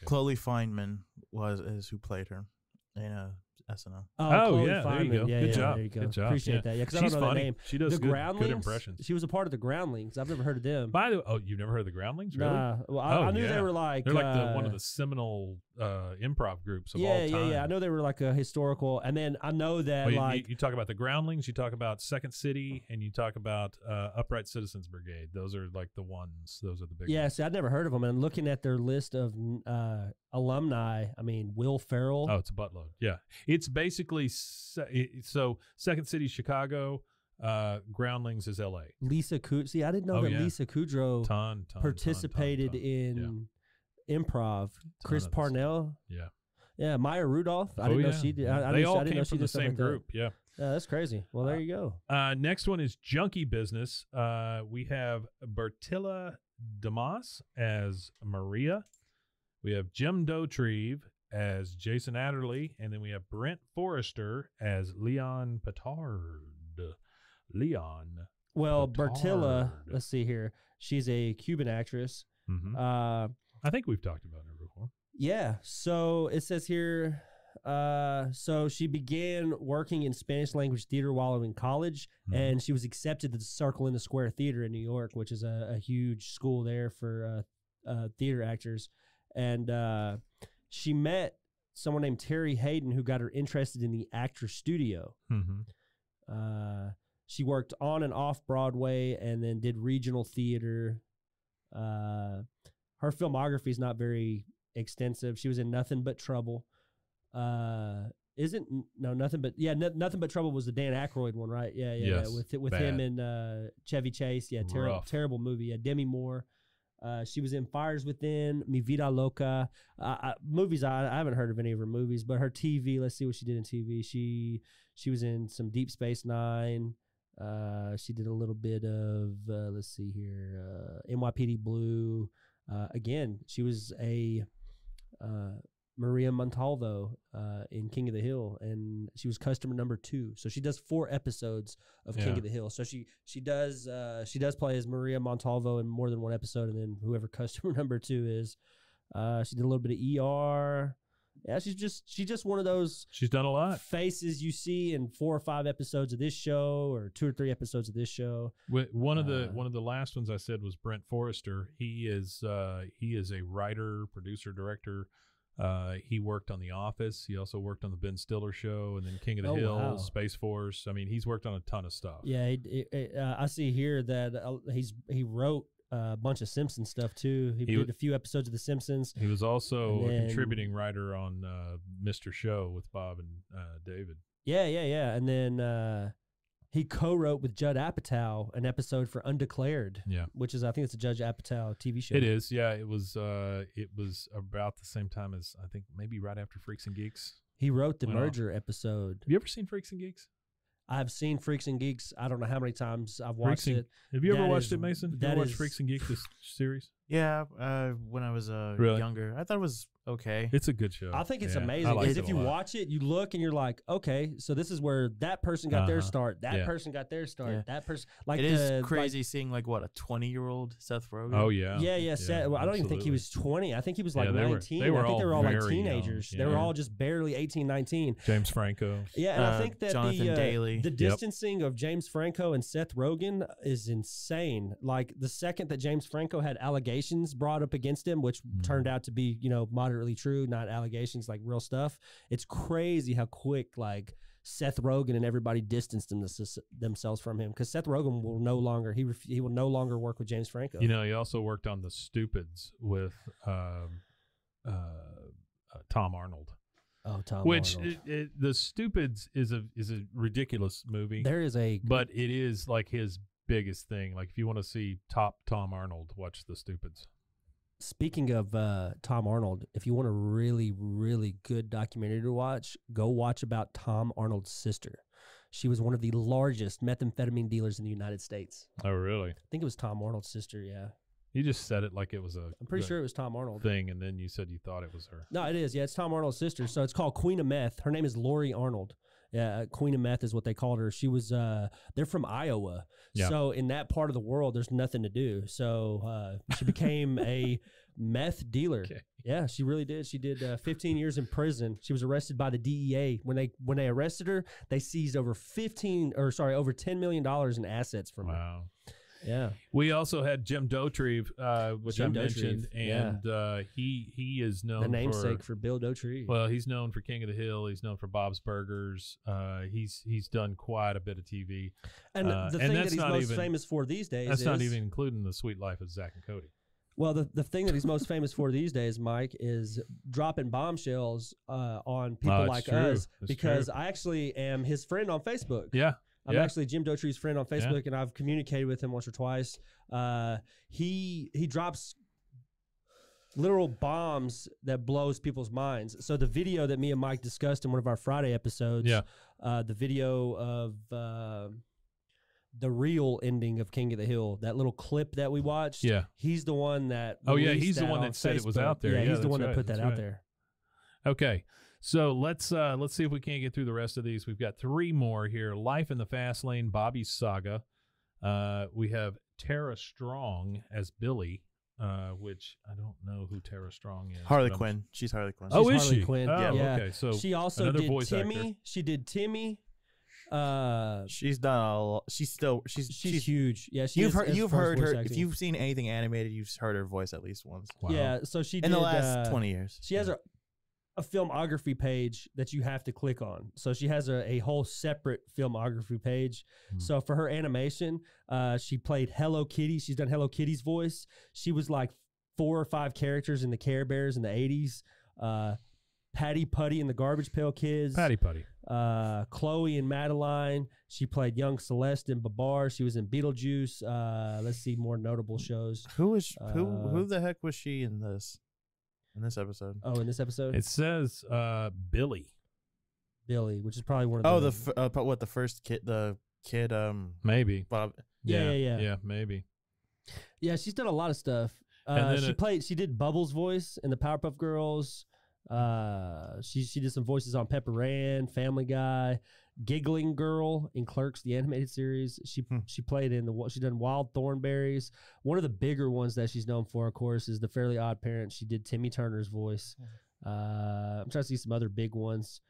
Chloe Fineman is who played her in SNL.
Chloe
yeah,
Fineman.
There you go.
Yeah,
Good job.
There you go.
Good job.
Appreciate that. Yeah, because I don't know
funny.
that name.
She does good impressions.
She was a part of the Groundlings. I've never heard of them.
By the way, you've never heard of the Groundlings? Really?
Nah. Well, I knew they were like
they're like one of the seminal improv groups of all time.
Yeah. I know they were like a historical, and then I know that
you talk about the Groundlings, you talk about Second City, and you talk about Upright Citizens Brigade. Those are like the ones. Those are the big.
Yeah,
ones.
see, I'd never heard of them, and looking at their list of alumni, I mean, Will Ferrell.
Oh, it's a buttload. Yeah, it's basically so Second City, Chicago. Groundlings is L.A.
Lisa Kudrow. See, I didn't know that Lisa Kudrow participated in improv. Chris Parnell. Yeah. Maya Rudolph. I didn't know she did.
They all came from the same group. Yeah.
That's crazy. Well, there you go.
Next one is Junkie Business. We have Bertilla Damas as Maria. We have Jim Dotrieve as Jason Adderley, and then we have Brent Forrester as Leon Petard.
Well, Bertilla, let's see here. She's a Cuban actress.
Mm-hmm. I think we've talked about her before.
Yeah. So it says here, So she began working in Spanish language theater while in college, and she was accepted to the Circle in the Square Theater in New York, which is a huge school there for theater actors. And she met someone named Terry Hayden, who got her interested in the actor studio. She worked on and off Broadway and then did regional theater. Her filmography is not very extensive. She was in Nothing But Trouble. Nothing But Trouble was the Dan Aykroyd one, right? Yeah.
Yes,
with him and Chevy Chase. Yeah, terrible movie. Yeah, Demi Moore. She was in Fires Within, Mi Vida Loca. Movies, I haven't heard of any of her movies, but her TV, let's see what she did in TV. She was in some Deep Space Nine. She did a little bit of, let's see here, NYPD Blue. Again, she was a Maria Montalvo in King of the Hill, and she was customer number 2. So she does 4 episodes of King of the Hill. So she does play as Maria Montalvo in more than one episode, and then whoever customer number 2 is. She did a little bit of ER. Yeah, she's just one of those.
She's done a lot.
Faces you see in 4 or 5 episodes of this show, or 2 or 3 episodes of this show.
One of the last ones I said was Brent Forrester. He is a writer, producer, director. He worked on The Office. He also worked on the Ben Stiller Show, and then King of the Hill, wow. Space Force. I mean, he's worked on a ton of stuff.
Yeah, I see here that he wrote a bunch of Simpsons stuff too. He did a few episodes of The Simpsons.
He was also a contributing writer on Mr. Show with Bob and David.
Yeah. And then he co-wrote with Judd Apatow an episode for Undeclared.
Yeah,
which is, I think it's a Judd Apatow TV show.
It is. Yeah, it was about the same time as, I think, maybe right after Freaks and Geeks.
He wrote the Merger episode.
Have you ever seen Freaks and Geeks?
I've seen Freaks and Geeks. I don't know how many times I've watched it.
Have you ever watched it, Mason? Have you ever watched Freaks and Geeks, this series?
Yeah, when I was younger. I thought it was okay.
It's a good show.
I think it's amazing. Because if you watch it, you look and you're like, okay, so this is where that person got their start. That person got their start. That person, like,
it is crazy seeing like what, a 20-year-old Seth Rogen.
Oh yeah,
yeah. Well, I don't even think he was 20. I think he was like 19. I think they were all like teenagers. They were all just barely 18, 19.
James Franco.
Yeah, and I think that
Jonathan Daly.
The distancing of James Franco and Seth Rogen is insane. Like, the second that James Franco had allegations brought up against him, which turned out to be, moderately true, not allegations, like real stuff. It's crazy how quick, like, Seth Rogen and everybody distanced themselves from him, because Seth Rogen will no longer he will no longer work with James Franco.
He also worked on The Stupids with Tom Arnold.
Oh, Tom
Which
Arnold.
The Stupids is a ridiculous movie. But it is like his biggest thing. Like, if you want to see top Tom Arnold, watch The Stupids.
Speaking of Tom Arnold, if you want a really, really good documentary to watch, go watch about Tom Arnold's sister. She was one of the largest methamphetamine dealers in the United States.
Oh, really?
I think it was Tom Arnold's sister, yeah.
You just said it like it was
I'm pretty sure it was Tom Arnold
thing, and then you said you thought it was her.
No, it is. Yeah, it's Tom Arnold's sister. So it's called Queen of Meth. Her name is Lori Arnold. Yeah, Queen of Meth is what they called her. She was, they're from Iowa. Yeah. So in that part of the world, there's nothing to do. So she became a meth dealer. Okay. Yeah, she really did. She did 15 years in prison. She was arrested by the DEA. When they arrested her, they seized over $10 million in assets from her.
Wow.
Yeah.
We also had Jim Dotrieve, which I mentioned, and he is known,
the namesake for Bill Dotrieve.
Well, he's known for King of the Hill. He's known for Bob's Burgers. He's done quite a bit of TV.
And the thing that he's most famous for these days
is not even including The Sweet Life of Zach and Cody.
Well, the thing that he's most famous for these days, Mike, is dropping bombshells on people like us, because I actually am his friend on Facebook.
Yeah.
I'm actually Jim Dotrieve's friend on Facebook, and I've communicated with him once or twice. He drops literal bombs that blows people's minds. So the video that me and Mike discussed in one of our Friday episodes, the video of the real ending of King of the Hill, that little clip that we watched, he's the one that
he's the one that said it was out there.
Yeah, he's the one that put that out there.
Okay. So let's see if we can't get through the rest of these. We've got 3 more here. Life in the Fast Lane, Bobby's Saga. We have Tara Strong as Billy. which I don't know who Tara Strong is.
Harley Quinn. She's Harley Quinn.
Oh,
She's
is
Harley
she?
Quinn.
Oh,
Yeah.
okay. So
she also
another
did
voice
Timmy.
actor.
She did Timmy.
She's done a lot. She's
huge. Yeah,
you've heard her. If you've seen anything animated, you've heard her voice at least once.
Wow.
Yeah, so she did
in the last 20 years.
She has a filmography page that you have to click on. So she has a whole separate filmography page. So for her animation, she played Hello Kitty. She's done Hello Kitty's voice. She was like 4 or 5 characters in the Care Bears in the 80s. Patty Putty in the Garbage Pail Kids.
Patty Putty.
Chloe and Madeline. She played young Celeste in Babar. She was in Beetlejuice. Let's see more notable shows.
Who the heck was she in this? In this episode?
Oh, in this episode?
It says Billy.
Billy, which is probably one of
the the first kid,
maybe.
Bob.
Yeah,
maybe.
Yeah, she's done a lot of stuff. She did Bubbles' voice in the Powerpuff Girls. She did some voices on Pepper Ann, Family Guy, Giggling Girl in Clerks, the animated series. She played in she done Wild Thornberries. One of the bigger ones that she's known for, of course, is The Fairly Odd Parents. She did Timmy Turner's voice. I'm trying to see some other big ones.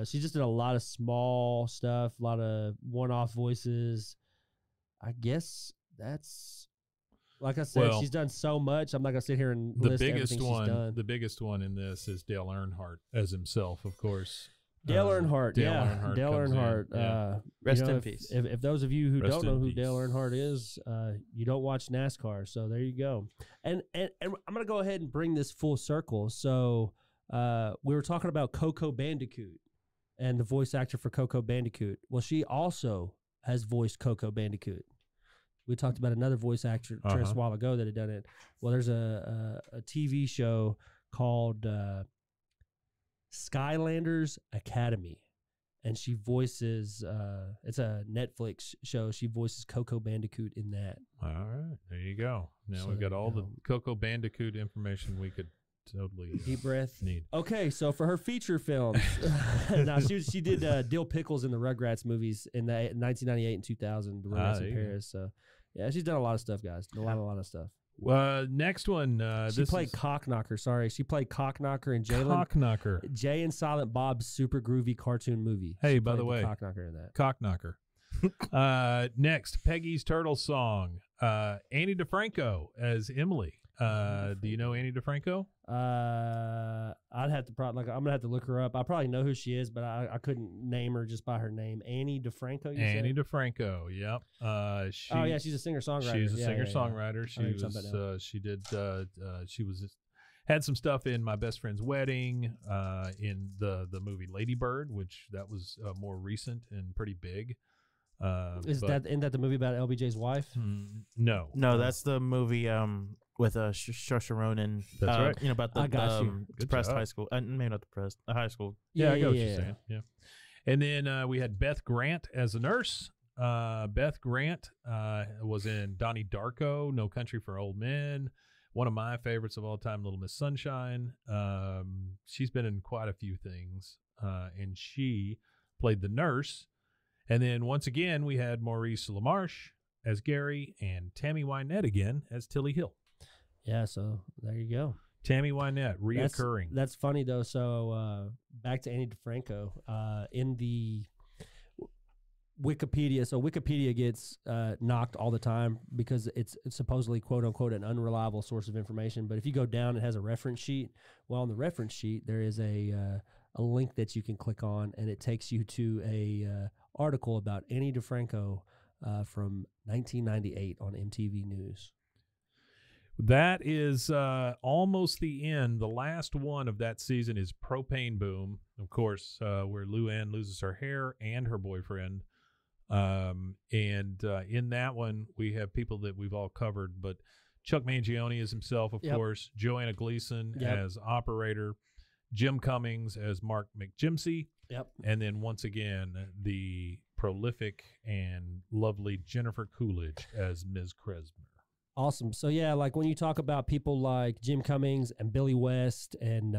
She just did a lot of small stuff, a lot of one-off voices. I guess that's. Like I said, she's done so much. I'm not gonna sit here and list everything she's done.
The biggest one in this is Dale Earnhardt as himself, of course.
Dale Earnhardt, Dale Earnhardt.
Yeah.
Rest in peace.
If those of you who don't know who Dale Earnhardt is, you don't watch NASCAR. So there you go. And I'm gonna go ahead and bring this full circle. So we were talking about Coco Bandicoot and the voice actor for Coco Bandicoot. Well, she also has voiced Coco Bandicoot. We talked about another voice actress a while ago that had done it. Well, there's a TV show called Skylanders Academy, and she voices. It's a Netflix show. She voices Coco Bandicoot in that.
All right, there you go. Now we've got all the Coco Bandicoot information we could totally
deep breath
need.
Okay, so for her feature films, now she did Dill Pickles in the Rugrats movies in the 1998 and 2000, the Rugrats in Paris. So. Yeah, she's done a lot of stuff, guys. A lot of stuff.
Next one.
She played Cockknocker. Sorry, she played Cockknocker in Jay and Silent Bob's super groovy cartoon movie.
Hey, by the way,
Cockknocker in that.
Cockknocker. Next, Peggy's Turtle Song. Annie DeFranco as Emily. Do you know Annie DeFranco?
I'd have to I'm gonna have to look her up. I probably know who she is, but I couldn't name her just by her name. Annie DeFranco.
Annie DeFranco. Yep.
She's a singer-songwriter.
She's a singer-songwriter. She had some stuff in My Best Friend's Wedding, in the movie Lady Bird, which that was more recent and pretty big.
Isn't that the movie about LBJ's wife?
No,
that's the movie with Saoirse Ronan.
That's right.
You know about the depressed high school, maybe not depressed, high school.
Yeah, I get what you're saying. Yeah, and then we had Beth Grant as a nurse. Beth Grant was in Donnie Darko, No Country for Old Men. One of my favorites of all time, Little Miss Sunshine. She's been in quite a few things, and she played the nurse. And then once again, we had Maurice LaMarche as Gary and Tammy Wynette again as Tilly Hill.
Yeah, so there you go.
Tammy Wynette, reoccurring.
That's funny, though. So back to Annie DeFranco. In the Wikipedia, so Wikipedia gets knocked all the time because it's supposedly, quote-unquote, an unreliable source of information. But if you go down, it has a reference sheet. Well, on the reference sheet, there is a link that you can click on, and it takes you to a article about Annie DeFranco from 1998 on MTV News.
That is almost the end. The last one of that season is Propane Boom, of course, where Luann loses her hair and her boyfriend. And in that one, we have people that we've all covered, but Chuck Mangione is himself, of course, Joanna Gleason as operator, Jim Cummings as Mark McJimsey.
Yep.
And then once again, the prolific and lovely Jennifer Coolidge as Ms. Kresmer.
Awesome. So, yeah, like when you talk about people like Jim Cummings and Billy West and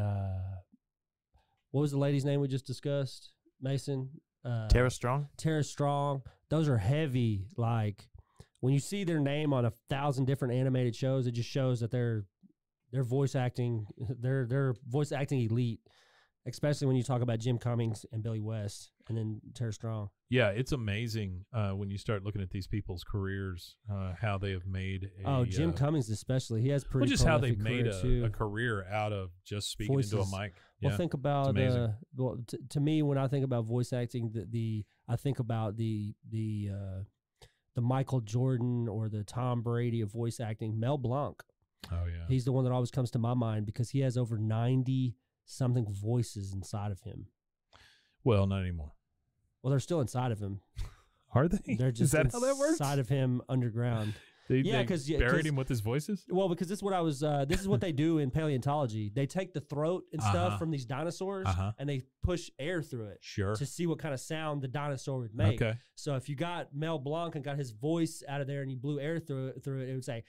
what was the lady's name we just discussed, Mason?
Tara Strong.
Tara Strong. Those are heavy, like when you see their name on 1,000 different animated shows, it just shows that they're voice acting, they're voice acting elite, especially when you talk about Jim Cummings and Billy West and then Tara Strong.
Yeah, it's amazing when you start looking at these people's careers, how they have made
Jim Cummings especially. He has pretty
just how they've made
a
career out of just speaking
voices
into a mic.
Well, think about to me, when I think about voice acting, I think about the Michael Jordan or the Tom Brady of voice acting. Mel Blanc.
Oh yeah,
he's the one that always comes to my mind because he has over 90-something voices inside of him.
Well, not anymore.
Well, they're still inside of him.
Are they?
They're just
Is that how that works?
Inside of him underground.
They buried him with his voices?
Well, because this is what I was. This is what they do in paleontology. They take the throat and stuff from these dinosaurs, and they push air through it, to see what kind of sound the dinosaur would make.
Okay.
So if you got Mel Blanc and got his voice out of there, and you blew air through it, it would say,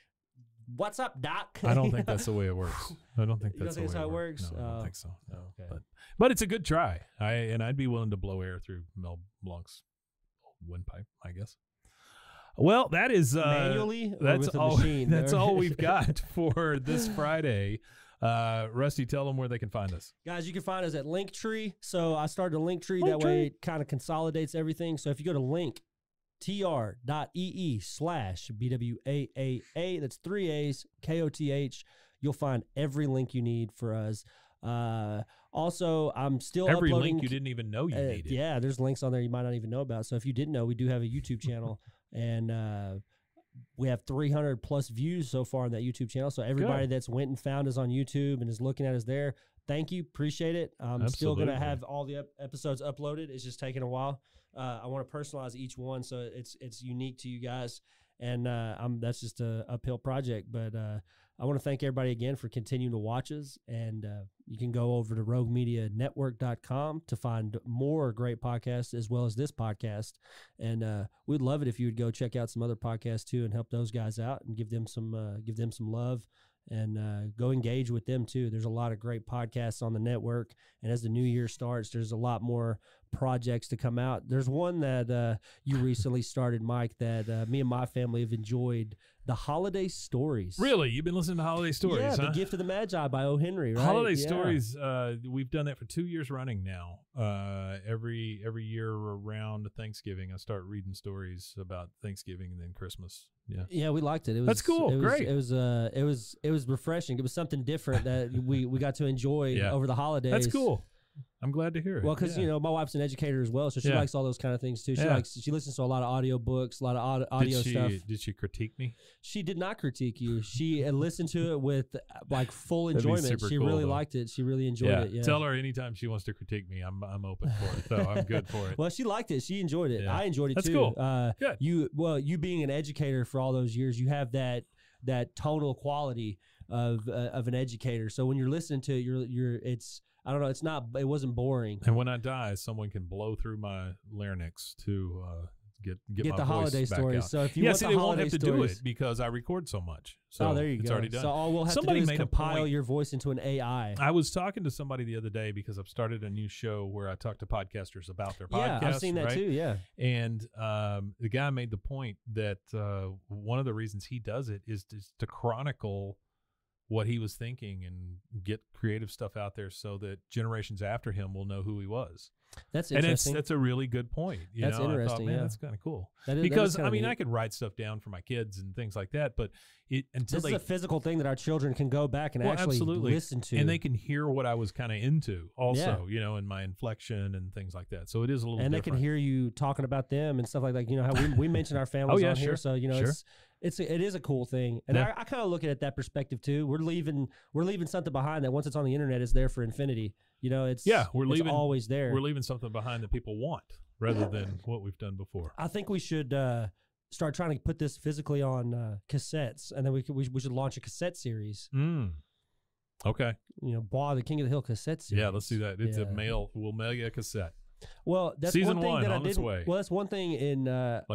"What's up, Doc?"
I don't think that's the way it works. I don't think that's
how it works.
No, I don't think so. No.
Okay.
But it's a good try. I'd be willing to blow air through Mel Blanc's windpipe, I guess. Well, that is
manually.
That's
with a
all.
Machine
That's all we've got for this Friday. Rusty, tell them where they can find us.
Guys, you can find us at Linktree. So I started a Linktree. That way it kind of consolidates everything. So if you go to linktr.ee/BWAAA, that's 3 A's, KOTH, you'll find every link you need for us. Also, I'm still
every
uploading
link you didn't even know you needed.
Yeah, there's links on there you might not even know about. So if you didn't know, we do have a YouTube channel, and we have 300 plus views so far on that YouTube channel. So everybody that's went and found us on YouTube and is looking at us there, thank you, appreciate it. I'm still going to have all the episodes uploaded. It's just taking a while. I want to personalize each one so it's unique to you guys, and that's just a uphill project, but I want to thank everybody again for continuing to watch us, and you can go over to roguemedianetwork.com to find more great podcasts as well as this podcast, and we'd love it if you would go check out some other podcasts too and help those guys out and give them some love, and go engage with them too. There's a lot of great podcasts on the network, and as the new year starts, there's a lot more projects to come out. There's one that you recently started, Mike, that me and my family have enjoyed, the Holiday Stories.
Really? You've been listening to Holiday Stories?
Yeah, The Gift of the Magi by O. Henry, right?
Holiday Stories, we've done that for 2 years running now. Every year around Thanksgiving, I start reading stories about Thanksgiving and then Christmas.
Yeah, we liked it.
That's cool. Great.
It was refreshing. It was something different that we got to enjoy over the holidays.
That's cool. I'm glad to hear it.
Well, because my wife's an educator as well, so she likes all those kind of things too. She listens to a lot of audio books, a lot of audio stuff.
Did she critique me?
She did not critique you. She listened to it with like full enjoyment. She really liked it. She really enjoyed it. Yeah.
Tell her anytime she wants to critique me, I'm open for it. So I'm good for it.
Well, she liked it. She enjoyed it. I enjoyed it
That's
too.
Cool. Good.
You being an educator for all those years, you have that tonal quality of an educator. So when you're listening to it, I don't know. It wasn't boring.
And when I die, someone can blow through my larynx to get
the
my
Holiday
voice back
Stories.
out.
So if you want
they won't have to do it because I record so much. So
there you
it's
go.
Already done.
So all we'll have
Somebody
to do is
made
compile your voice into an AI.
I was talking to somebody the other day because I've started a new show where I talk to podcasters about their podcast.
Yeah, I've seen that too. Yeah,
and the guy made the point that one of the reasons he does it is to chronicle what he was thinking and get creative stuff out there so that generations after him will know who he was.
That's interesting.
And that's a really good point.
That's interesting. I thought,
man, that's kind of cool.
Because
I could write stuff down for my kids and things like that, but this is
a physical thing that our children can go back and actually listen to,
and they can hear what I was kind of into also, and my inflection and things like that. So it is a little,
and
different.
They can hear you talking about them and stuff like that. How we mentioned our families on here, so it is a cool thing, and I kind of look at it that perspective too. We're leaving something behind that once it's on the internet is there for infinity. It's always there.
We're leaving something behind that people want rather than what we've done before.
I think we should start trying to put this physically on cassettes, and then we should launch a cassette series.
Okay.
Bois the King of the Hill cassette series.
Yeah, let's do that. We'll mail you a cassette.
Well, that's
Season
one thing
1
that I
on its
didn't.
way.
Well, that's one thing in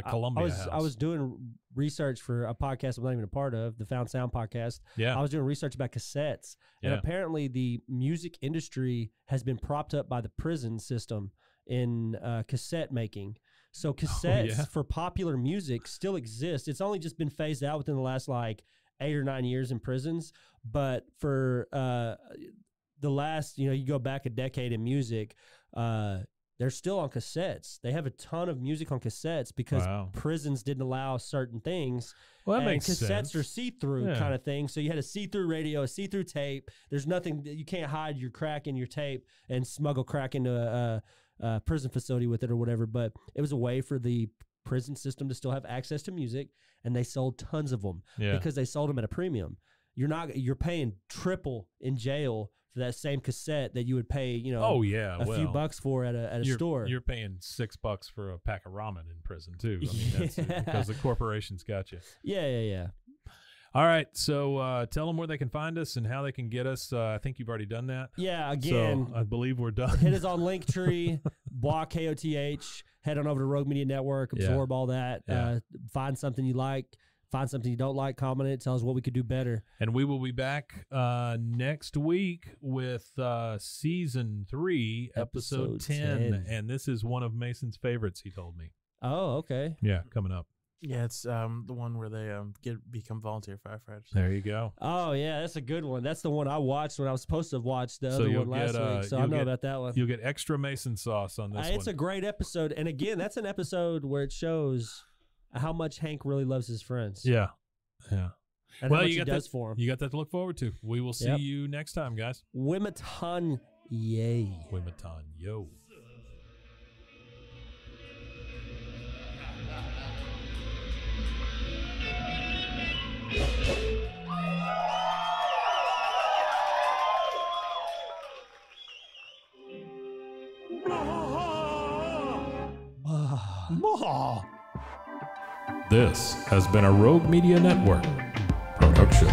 Columbia House.
I was doing research for a podcast I'm not even a part of, the Found Sound podcast.
Yeah,
I was doing research about cassettes, and apparently the music industry has been propped up by the prison system in cassette making. So cassettes for popular music still exist. It's only just been phased out within the last like 8 or 9 years in prisons. But for the last, you go back a decade in music, they're still on cassettes. They have a ton of music on cassettes because prisons didn't allow certain things.
Well, that
and
makes
cassettes
sense.
are see-through kind of thing. So you had a see-through radio, a see-through tape. There's nothing that you can't hide your crack in your tape and smuggle crack into a prison facility with it or whatever. But it was a way for the prison system to still have access to music, and they sold tons of them because they sold them at a premium. You're paying triple in jail for that same cassette that you would pay, a few bucks for at a store.
You're paying $6 for a pack of ramen in prison too. I mean, that's because the corporation's got you.
Yeah.
All right, so tell them where they can find us and how they can get us. I think you've already done that.
Yeah, again.
So I believe we're done.
Hit us on Linktree, Block KOTH. Head on over to Rogue Media Network, absorb all that.
Yeah.
Find something you like. Find something you don't like, comment it, tell us what we could do better.
And we will be back next week with Season 3, Episode 10. And this is one of Mason's favorites, he told me.
Oh, okay.
Yeah, coming up.
Yeah, it's the one where they become volunteer firefighters.
There you go.
Oh, yeah, that's a good one. That's the one I watched when I was supposed to have watched the other one last week. So I know about that one.
You'll get extra Mason sauce on this one.
It's a great episode. And again, that's an episode where it shows how much Hank really loves his friends.
Yeah.
And how much he does for him.
You got that to look forward to. We will see you next time, guys.
Wimatan, yay.
Wimatan, yo. This has been a Rogue Media Network production.